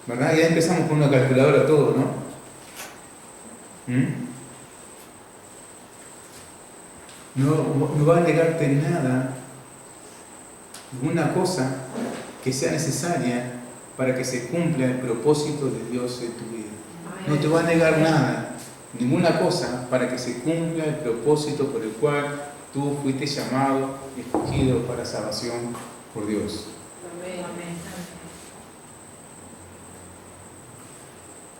¿verdad? Ya empezamos con una calculadora todo, ¿no? No va a negarte nada, ninguna cosa que sea necesaria para que se cumpla el propósito de Dios en tu vida. No te va a negar nada, ninguna cosa para que se cumpla el propósito por el cual tú fuiste llamado y escogido para salvación por Dios.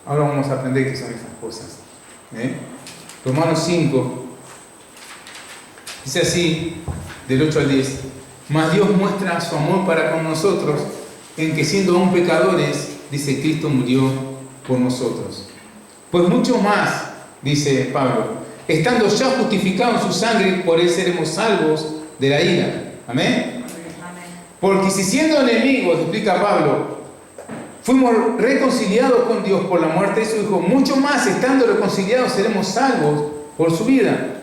Ahora vamos a aprender qué son esas cosas. Romanos 5 dice así, del 8 al 10: mas Dios muestra su amor para con nosotros en que siendo aún pecadores, dice, Cristo murió por nosotros. Pues mucho más, dice Pablo, estando ya justificados en su sangre, por Él seremos salvos de la ira. ¿Amén? Porque si siendo enemigos, explica Pablo, fuimos reconciliados con Dios por la muerte de su Hijo, mucho más estando reconciliados seremos salvos por su vida.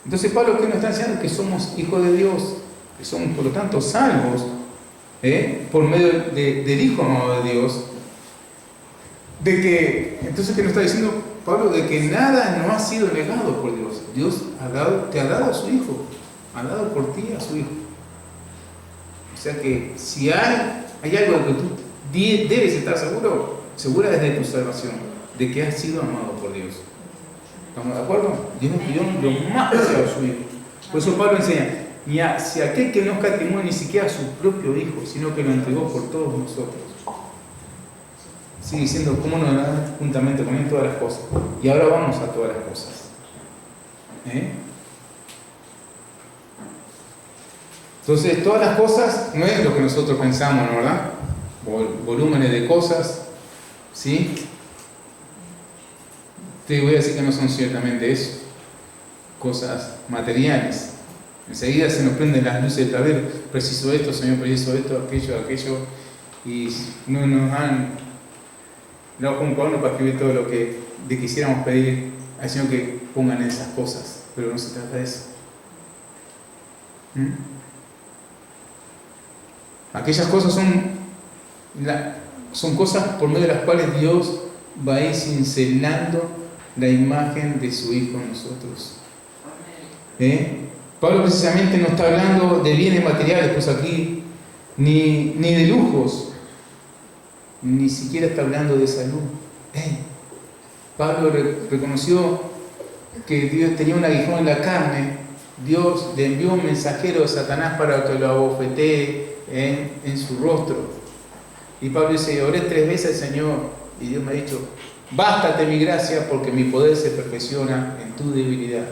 Entonces Pablo, ¿qué nos está diciendo? Que somos hijos de Dios, que somos por lo tanto salvos por medio del Hijo amado de Dios. Entonces, ¿qué nos está diciendo Pablo? De que nada no ha sido negado por Dios. Dios te ha dado a su Hijo, ha dado por ti a su Hijo. O sea que si hay algo que tú debes estar segura desde tu salvación, de que has sido amado por Dios. ¿Estamos de acuerdo? Dios nos pidió lo más preciado a su Hijo. Por eso Pablo enseña, ni hacia aquel que no escatimó ni siquiera a su propio Hijo, sino que lo entregó por todos nosotros. Sigue diciendo, ¿cómo nos da juntamente con Él todas las cosas? Y ahora vamos a todas las cosas. Entonces, todas las cosas no es lo que nosotros pensamos, ¿no? ¿Verdad? Volúmenes de cosas, ¿sí? Te voy a decir que no son ciertamente eso. Cosas materiales. Enseguida se nos prenden las luces de ver, preciso esto, Señor, preciso esto, aquello, y no nos han dado un cuaderno para escribir todo lo que le quisiéramos pedir al Señor que pongan en esas cosas, pero no se trata de eso. Aquellas cosas son cosas por medio de las cuales Dios va a ir cincelando la imagen de su Hijo en nosotros. Pablo precisamente no está hablando de bienes materiales, pues aquí, ni de lujos, ni siquiera está hablando de salud. Pablo reconoció que Dios tenía un aguijón en la carne. Dios le envió un mensajero de Satanás para que lo abofetee en su rostro. Y Pablo dice, oré 3 veces al Señor y Dios me ha dicho, bástate mi gracia porque mi poder se perfecciona en tu debilidad.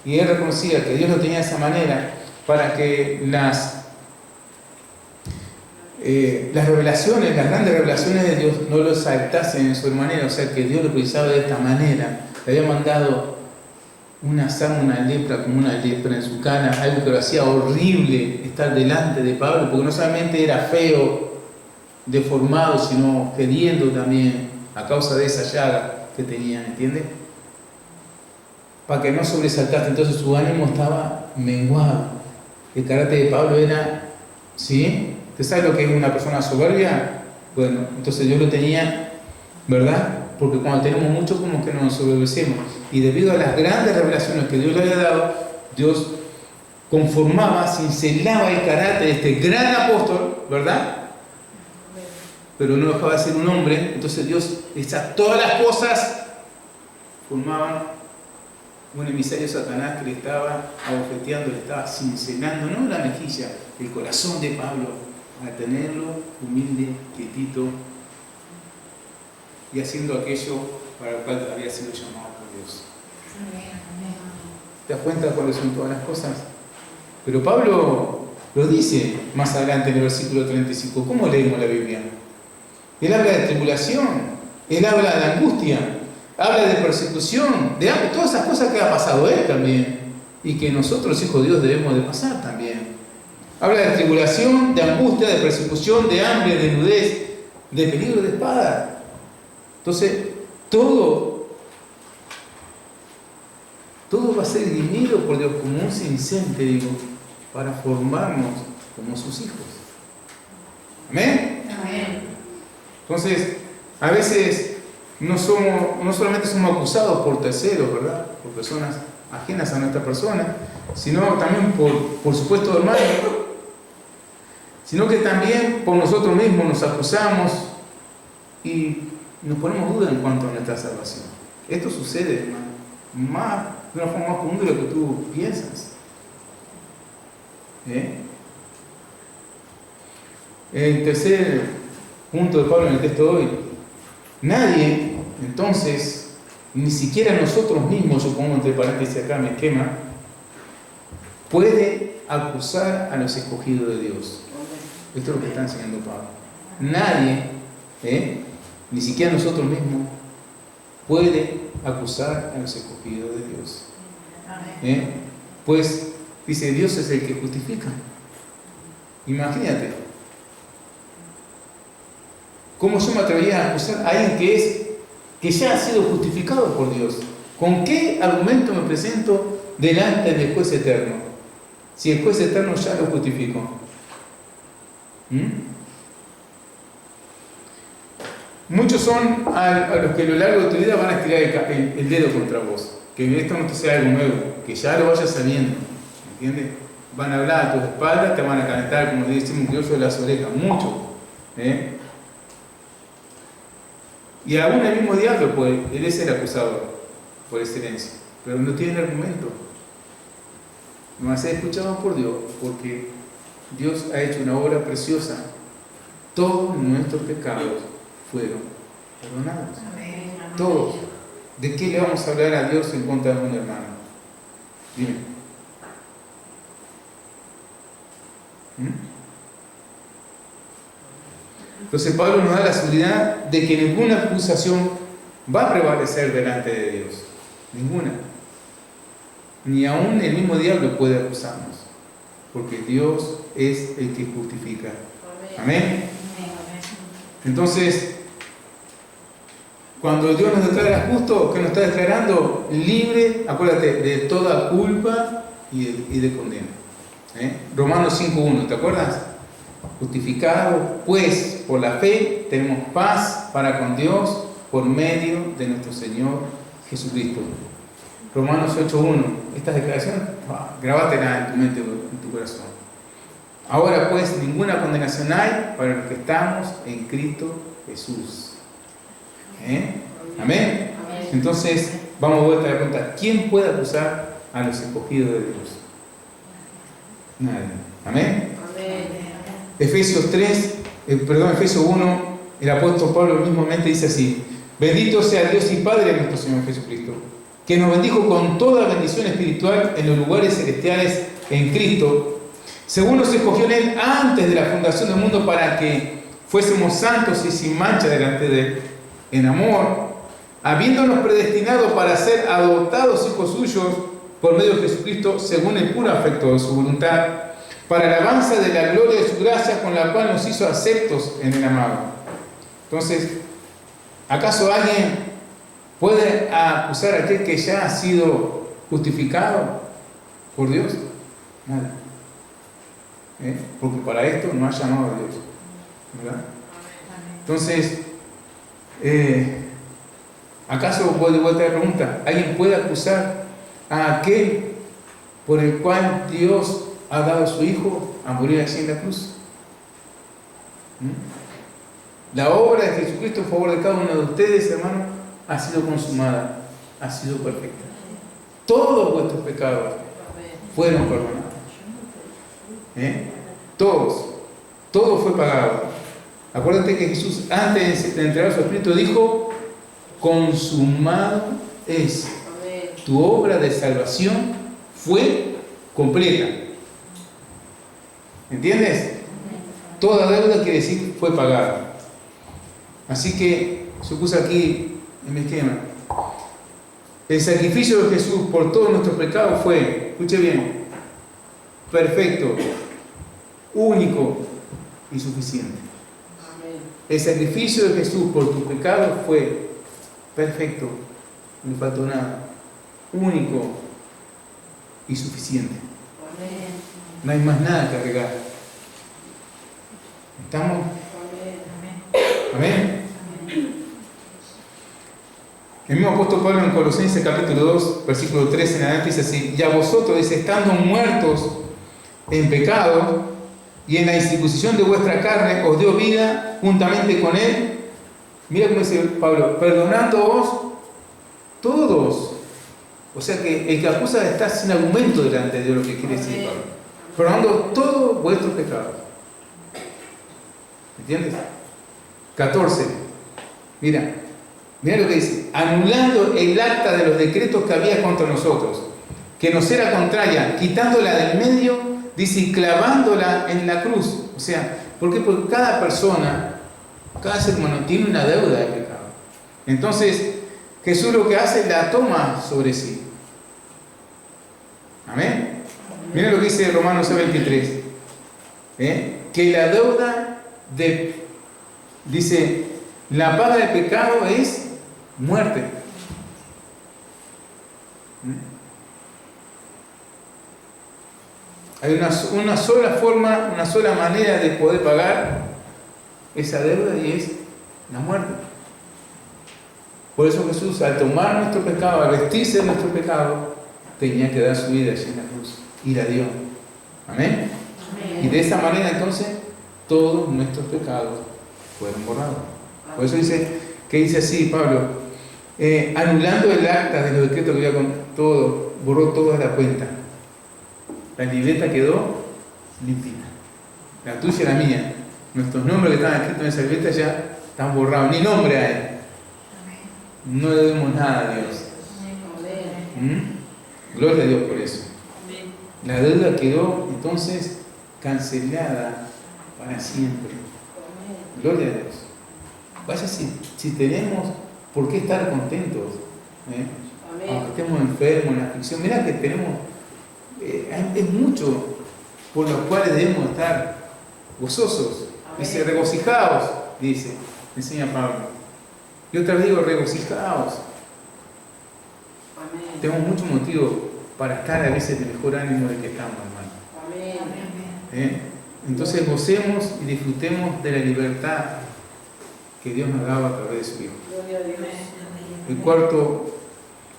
Y él reconocía que Dios lo tenía de esa manera para que las revelaciones, las grandes revelaciones de Dios no lo exaltasen en su manera, o sea que Dios lo precisaba de esta manera. Le había mandado una lepra como una lepra en su cara, algo que lo hacía horrible estar delante de Pablo, porque no solamente era feo, deformados, sino queriendo también a causa de esa llaga que tenían, ¿entiendes? Para que no sobresaltaste, entonces su ánimo estaba menguado. El carácter de Pablo era, ¿sí? ¿Usted sabe lo que es una persona soberbia? Bueno, entonces yo lo tenía, ¿verdad? Porque cuando tenemos mucho, como que nos soberbecemos. Y debido a las grandes revelaciones que Dios le había dado, Dios conformaba, cincelaba el carácter de este gran apóstol, ¿verdad? Pero no dejaba de ser un hombre. Entonces Dios, todas las cosas formaban un emisario Satanás que le estaba abofeteando, le estaba cincelando, no la mejilla, el corazón de Pablo, a tenerlo humilde, quietito y haciendo aquello para lo cual había sido llamado por Dios. ¿Te das cuenta cuáles son todas las cosas? Pero Pablo lo dice más adelante en el versículo 35. ¿Cómo leemos la Biblia? Él habla de tribulación, él habla de angustia, habla de persecución, de todas esas cosas que ha pasado él también y que nosotros, hijos de Dios, debemos de pasar también. Habla de tribulación, de angustia, de persecución, de hambre, de nudez, de peligro de espada. Entonces, todo va a ser dirimido por Dios como un cincente, digo, para formarnos como sus hijos. ¿Amén? Amén. Entonces, a veces no solamente somos acusados por terceros, ¿verdad? Por personas ajenas a nuestra persona, sino también por supuesto hermanos, sino que también por nosotros mismos nos acusamos y nos ponemos dudas en cuanto a nuestra salvación. Esto sucede, hermano, de una forma más común de lo que tú piensas. El tercer punto de Pablo en el texto de hoy: nadie, entonces, ni siquiera nosotros mismos, yo pongo entre paréntesis acá mi esquema, puede acusar a los escogidos de Dios. Esto es lo que está enseñando Pablo. Nadie, ni siquiera nosotros mismos, puede acusar a los escogidos de Dios. Pues, dice, Dios es el que justifica. Imagínate. ¿Cómo yo me atrevería a acusar a alguien que ya ha sido justificado por Dios? ¿Con qué argumento me presento delante del juez eterno? Si el juez eterno ya lo justificó. Muchos son a los que a lo largo de tu vida van a estirar el dedo contra vos. Que esto no te sea algo nuevo, que ya lo vayas sabiendo. ¿Entiendes? Van a hablar a tus espaldas, te van a calentar, como decimos criollo, de las orejas. Muchos. Y aún el mismo diablo él es el acusador por excelencia, pero no tiene argumento. No va a ser escuchado por Dios, porque Dios ha hecho una obra preciosa. Todos nuestros pecados fueron perdonados. Todos. ¿De qué le vamos a hablar a Dios en contra de un hermano? Dime. Entonces Pablo nos da la seguridad de que ninguna acusación va a prevalecer delante de Dios. Ninguna. Ni aún el mismo diablo puede acusarnos, porque Dios es el que justifica. Amén. Entonces, cuando Dios nos declara justo, ¿qué nos está declarando? Libre, acuérdate, de toda culpa y de condena. Romanos 5.1, ¿te acuerdas? Justificado, pues, por la fe, tenemos paz para con Dios por medio de nuestro Señor Jesucristo. Romanos 8.1, esta declaración, grabátela en tu mente, en tu corazón. Ahora pues, ninguna condenación hay para los que estamos en Cristo Jesús. ¿Amén? Entonces, vamos a vuelta a la pregunta: ¿quién puede acusar a los escogidos de Dios? Nadie. ¿Amén? Efesios 1, el apóstol Pablo mismamente dice así: bendito sea Dios y Padre de nuestro Señor Jesucristo, que nos bendijo con toda bendición espiritual en los lugares celestiales en Cristo, según nos escogió en Él antes de la fundación del mundo, para que fuésemos santos y sin mancha delante de Él, en amor, habiéndonos predestinado para ser adoptados hijos suyos por medio de Jesucristo, según el puro afecto de su voluntad, para la alabanza de la gloria de su gracia, con la cual nos hizo aceptos en el amado. Entonces, ¿acaso alguien puede acusar a aquel que ya ha sido justificado por Dios? Nada. Porque para esto no ha llamado a Dios, ¿verdad? Entonces, ¿acaso, voy de vuelta a la pregunta, alguien puede acusar a aquel por el cual Dios ha dado a su Hijo a morir allí en la cruz? La obra de Jesucristo en favor de cada uno de ustedes, hermanos, ha sido consumada, ha sido perfecta. Todos vuestros pecados fueron perdonados. Todo fue pagado. Acuérdate que Jesús, antes de entregar su Espíritu, dijo: consumado es. Tu obra de salvación fue completa. ¿Entiendes? Toda deuda quiere decir fue pagada. Así que se puso aquí en mi esquema: el sacrificio de Jesús por todos nuestros pecados fue, escuche bien, perfecto, único y suficiente. El sacrificio de Jesús por tus pecados fue perfecto, no le faltó nada, único y suficiente. No hay más nada que agregar. ¿Estamos? Amén. El mismo apóstol Pablo en Colosenses capítulo 2, versículo 13 en adelante dice así: y a vosotros, dice, estando muertos en pecado y en la incircuncisión de vuestra carne, os dio vida juntamente con él. Mira cómo dice Pablo: perdonándoos todos. O sea que el que acusa está sin argumento delante de Dios, lo que quiere decir Pablo. Perdonando todos vuestros pecados. ¿Entiendes? 14. Mira lo que dice: anulando el acta de los decretos que había contra nosotros, que nos era contraria, quitándola del medio, dice, y clavándola en la cruz. O sea, ¿por qué? Porque cada persona, cada ser humano tiene una deuda de pecado. Entonces, Jesús lo que hace es la toma sobre sí. Amén. Mira lo que dice Romanos 6:23. Que la deuda dice, la paga del pecado es muerte. Hay una sola forma, una sola manera de poder pagar esa deuda, y es la muerte. Por eso Jesús, al tomar nuestro pecado, al vestirse de nuestro pecado, tenía que dar su vida allí en la cruz, y la dio. Amén. Y de esa manera entonces todos nuestros pecados fueron borrados. Por eso dice así Pablo: anulando el acta de los decretos que había con todo, borró toda la cuenta. La libreta quedó limpia. La tuya y la mía. Nuestros nombres que estaban escritos en esa libreta ya están borrados. Ni nombre hay. No le debemos nada a Dios. Gloria a Dios por eso. La deuda quedó entonces cancelada para siempre. Gloria a Dios. Vaya si tenemos por qué estar contentos, aunque estemos enfermos, en aflicción. Mira que tenemos, es mucho por lo cual debemos estar gozosos. Dice, regocijaos, dice, enseña Pablo. Y otra vez digo, regocijaos. Tenemos mucho motivo para estar a veces de mejor ánimo de que estamos, hermano. Entonces gocemos y disfrutemos de la libertad que Dios nos daba a través de su Hijo. El cuarto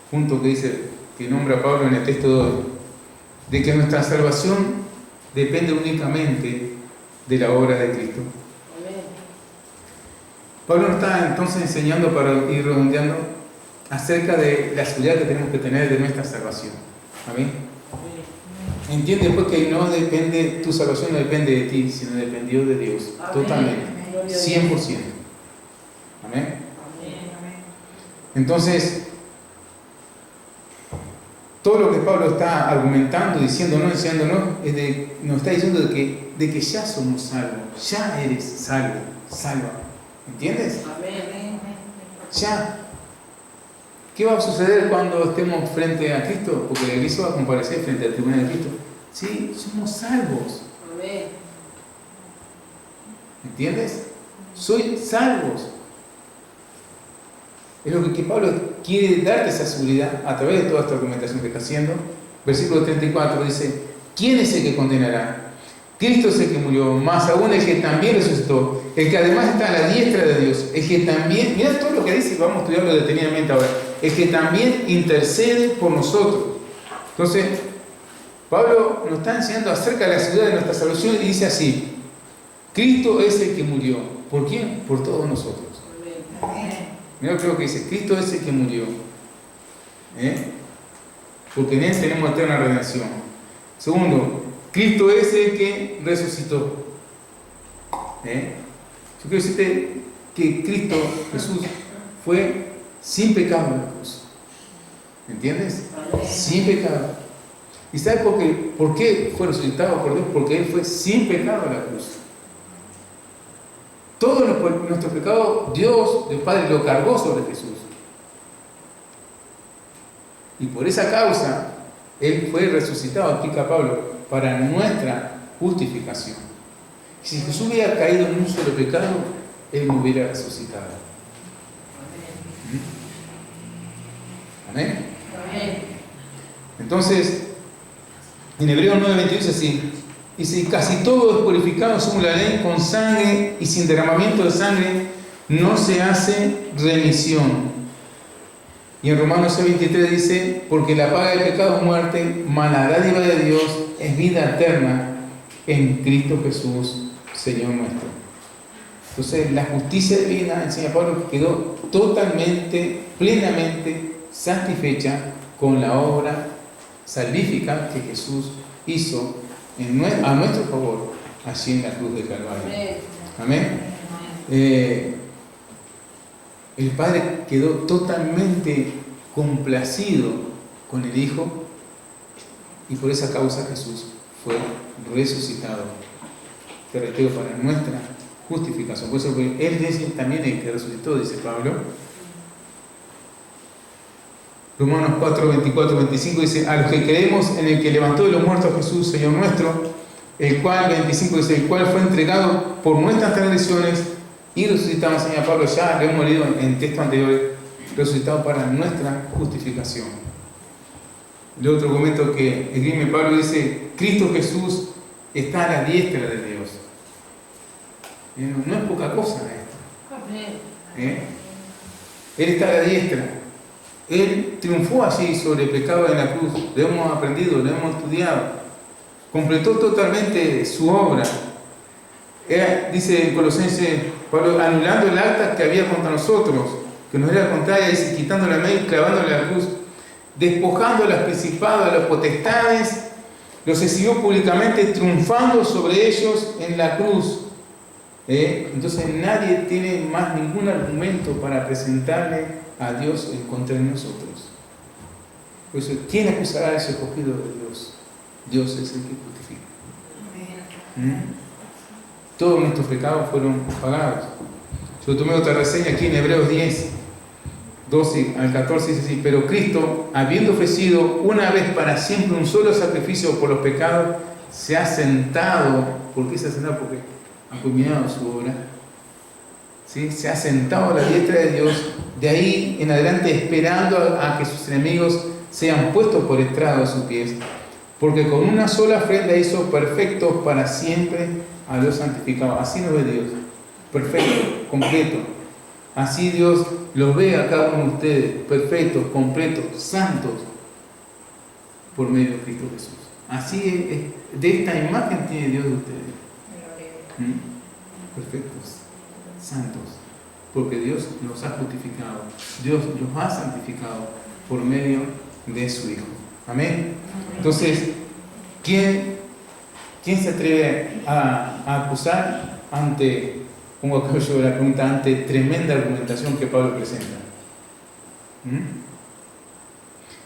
punto que dice, que nombra Pablo en el texto de hoy, de que nuestra salvación depende únicamente de la obra de Cristo. Pablo nos está entonces enseñando, para ir redondeando, acerca de la seguridad que tenemos que tener de nuestra salvación. Amén. Entiende pues que no depende, tu salvación no depende de ti, sino dependió de Dios. Amén. Totalmente. 100%. Amén. Entonces, todo lo que Pablo está argumentando, diciéndonos, enseñándonos, nos está diciendo de que ya somos salvos. Ya eres salvo, salva. ¿Entiendes? Amén. Ya. ¿Qué va a suceder cuando estemos frente a Cristo? Porque la iglesia va a comparecer frente al tribunal de Cristo. Sí, somos salvos. ¿Entiendes? Soy salvos. Es lo que Pablo quiere darte esa seguridad a través de toda esta argumentación que está haciendo. Versículo 34 dice: ¿quién es el que condenará? Cristo es el que murió, más aún el que también resucitó, el que además está a la diestra de Dios, el que también, mirá todo lo que dice, vamos a estudiarlo detenidamente ahora, el que también intercede por nosotros. Entonces, Pablo nos está enseñando acerca de la seguridad de nuestra salvación y dice así: Cristo es el que murió. ¿Por quién? Por todos nosotros. Mirá lo que dice: Cristo es el que murió. Porque en Él tenemos eterna redención. Segundo, Cristo es el que resucitó. Yo quiero decirte que Cristo, Jesús, fue sin pecado en la cruz. ¿Entiendes? Sin pecado. ¿Y sabes por qué fue resucitado por Dios? Porque Él fue sin pecado en la cruz. Todo nuestro pecado, Dios, el Padre, lo cargó sobre Jesús. Y por esa causa, Él fue resucitado, explica Pablo, para nuestra justificación. Si Jesús hubiera caído en un solo pecado, Él no hubiera resucitado. ¿Amén? Entonces, en Hebreos 9:21 dice así: dice, casi todo es purificado según la ley, con sangre, y sin derramamiento de sangre no se hace remisión. Y en Romanos 6:23 dice: porque la paga del pecado es muerte, mas la dádiva de Dios es vida eterna en Cristo Jesús, Señor nuestro. Entonces, la justicia divina, enseña Pablo, quedó totalmente, plenamente satisfecha con la obra salvífica que Jesús hizo a nuestro favor allí en la cruz del Calvario. Amén. El Padre quedó totalmente complacido con el Hijo, y por esa causa Jesús fue resucitado. Te reitero, para nuestra justificación. Por eso Él es también el que resucitó, dice Pablo. Romanos 4, 24, 25 dice: a los que creemos en el que levantó de los muertos a Jesús, Señor nuestro, el cual, 25 dice, el cual fue entregado por nuestras transgresiones y resucitado, enseña Pablo, ya lo hemos leído en textos anteriores, resucitado para nuestra justificación. El otro argumento que esgrime Pablo dice: Cristo Jesús está a la diestra de Dios. No es poca cosa esto. Él está a la diestra. Él triunfó allí sobre el pecado en la cruz. Lo hemos aprendido, lo hemos estudiado. Completó totalmente su obra. Dice en Colosenses, Pablo, anulando el acta que había contra nosotros, que nos era contraria, dice, quitando la ley y clavándole la cruz, despojando a los principados, a las potestades, los exhibió públicamente, triunfando sobre ellos en la cruz. Entonces nadie tiene más ningún argumento para presentarle a Dios en contra de nosotros. Por eso, ¿quién acusará a ese escogido de Dios? Dios es el que justifica. Todos nuestros pecados fueron pagados. Yo tomé otra reseña aquí en Hebreos 10, 12 al 14, dice así: pero Cristo, habiendo ofrecido una vez para siempre un solo sacrificio por los pecados, se ha sentado. ¿Por qué se ha sentado? Porque ha culminado su obra. ¿Sí? Se ha sentado a la diestra de Dios, de ahí en adelante esperando a que sus enemigos sean puestos por estrado a sus pies, porque con una sola ofrenda hizo perfectos para siempre a los santificados. Así nos ve Dios, perfecto, completo. Así Dios los ve a cada uno de ustedes, perfectos, completos, santos, por medio de Cristo Jesús. Así es, de esta imagen tiene Dios de ustedes. Perfectos, santos, porque Dios los ha justificado, Dios los ha santificado por medio de su Hijo. Amén. Entonces, ¿quién se atreve a acusar ante, pongo acá yo la pregunta, ante tremenda argumentación que Pablo presenta?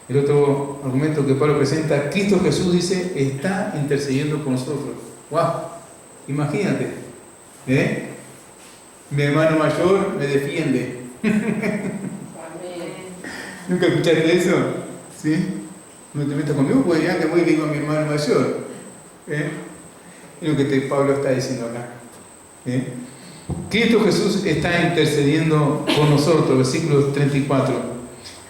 El otro argumento que Pablo presenta: Cristo Jesús, dice, está intercediendo por nosotros. ¡Wow! Imagínate, mi hermano mayor me defiende. ¿Nunca escuchaste eso? ¿Sí? No te metas conmigo porque ya te voy y digo a mi hermano mayor. Es lo que Pablo está diciendo acá. Cristo Jesús está intercediendo por nosotros, versículo 34.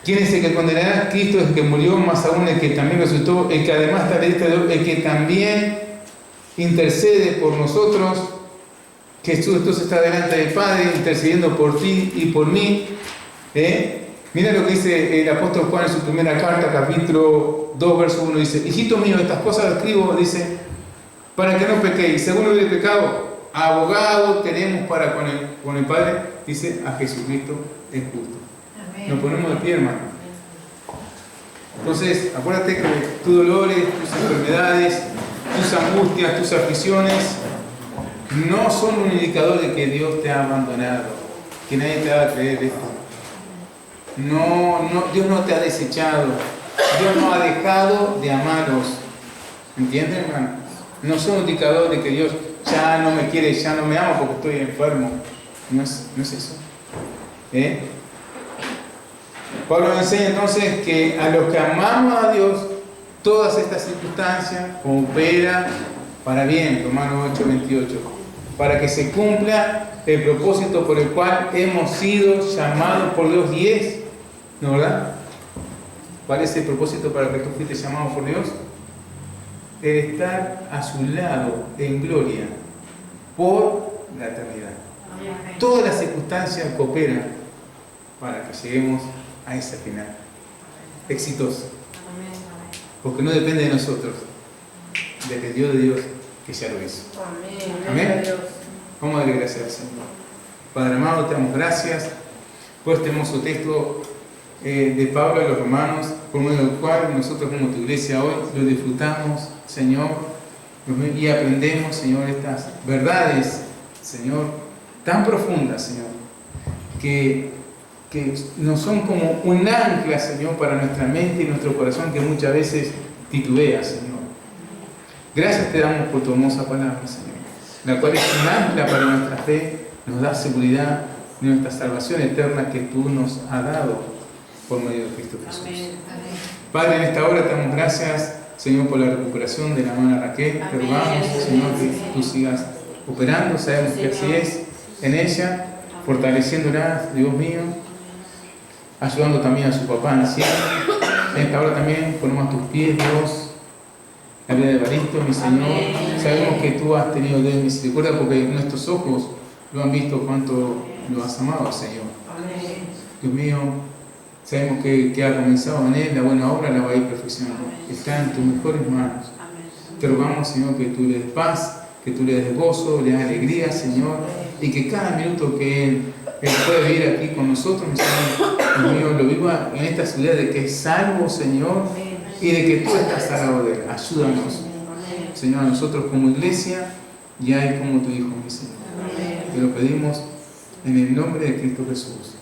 ¿Quién es el que condenará? Cristo es el que murió, más aún el que también resucitó, el que además está de el que también intercede por nosotros. Jesús entonces está delante del Padre intercediendo por ti y por mí. Mira lo que dice el apóstol Juan en su primera carta, capítulo 2, verso 1, dice: hijitos míos, estas cosas escribo, dice, para que no pequéis. Según hubiere pecado, abogado tenemos para con el Padre, dice, a Jesucristo el justo. Amén. Nos ponemos de pie, hermano. Entonces, acuérdate que tus dolores, tus enfermedades, tus angustias, tus aflicciones no son un indicador de que Dios te ha abandonado, que nadie te va a creer esto. Dios no te ha desechado, Dios no ha dejado de amaros. ¿Entiendes, hermano? No son un indicador de que Dios ya no me quiere, ya no me ama porque estoy enfermo. No es eso. Pablo nos enseña entonces que a los que amamos a Dios, todas estas circunstancias cooperan para bien, Romanos 8:28, para que se cumpla el propósito por el cual hemos sido llamados por Dios, y es, ¿no, verdad? ¿Cuál es el propósito para que tú fuiste llamado por Dios? El estar a su lado en gloria por la eternidad. Todas las circunstancias cooperan para que lleguemos a ese final exitoso, porque no depende de nosotros, dependió de Dios, que ya lo hizo. Amén. Vamos a darle gracias al Señor. Padre amado, te damos gracias por este hermoso texto de Pablo a los Romanos, por medio del cual nosotros como tu iglesia hoy lo disfrutamos, Señor, y aprendemos, Señor, estas verdades, Señor, tan profundas, Señor, que nos son como un ancla, Señor, para nuestra mente y nuestro corazón, que muchas veces titubea, Señor. Gracias te damos por tu hermosa palabra, Señor, la cual es un ancla para nuestra fe, nos da seguridad de nuestra salvación eterna que tú nos has dado por medio de Cristo Jesús. Amén. Padre, en esta hora te damos gracias, Señor, por la recuperación de la hermana Raquel. Te rogamos, Señor, que tú sigas operando, sabemos que así es en ella, fortaleciéndola, Dios mío, ayudando también a su papá anciano. En esta hora también ponemos a tus pies, Dios, la vida de Evaristo, mi Señor. Amén. Sabemos que tú has tenido de misericordia porque nuestros ojos lo han visto cuánto lo has amado, Señor. Amén. Dios mío, sabemos que ha comenzado en él la buena obra, la va a ir perfeccionando. Está en tus mejores manos. Amén. Te rogamos, Señor, que tú le des paz, que tú le des gozo, le des alegría, Señor, y que cada minuto que él puede vivir aquí con nosotros, mi Señor, Dios mío, lo viva en esta ciudad de que es salvo, Señor, y de que tú estás al lado de él. Ayúdanos, Señor, a nosotros como iglesia y a él como tu Hijo, mi Señor. Te lo pedimos en el nombre de Cristo Jesús.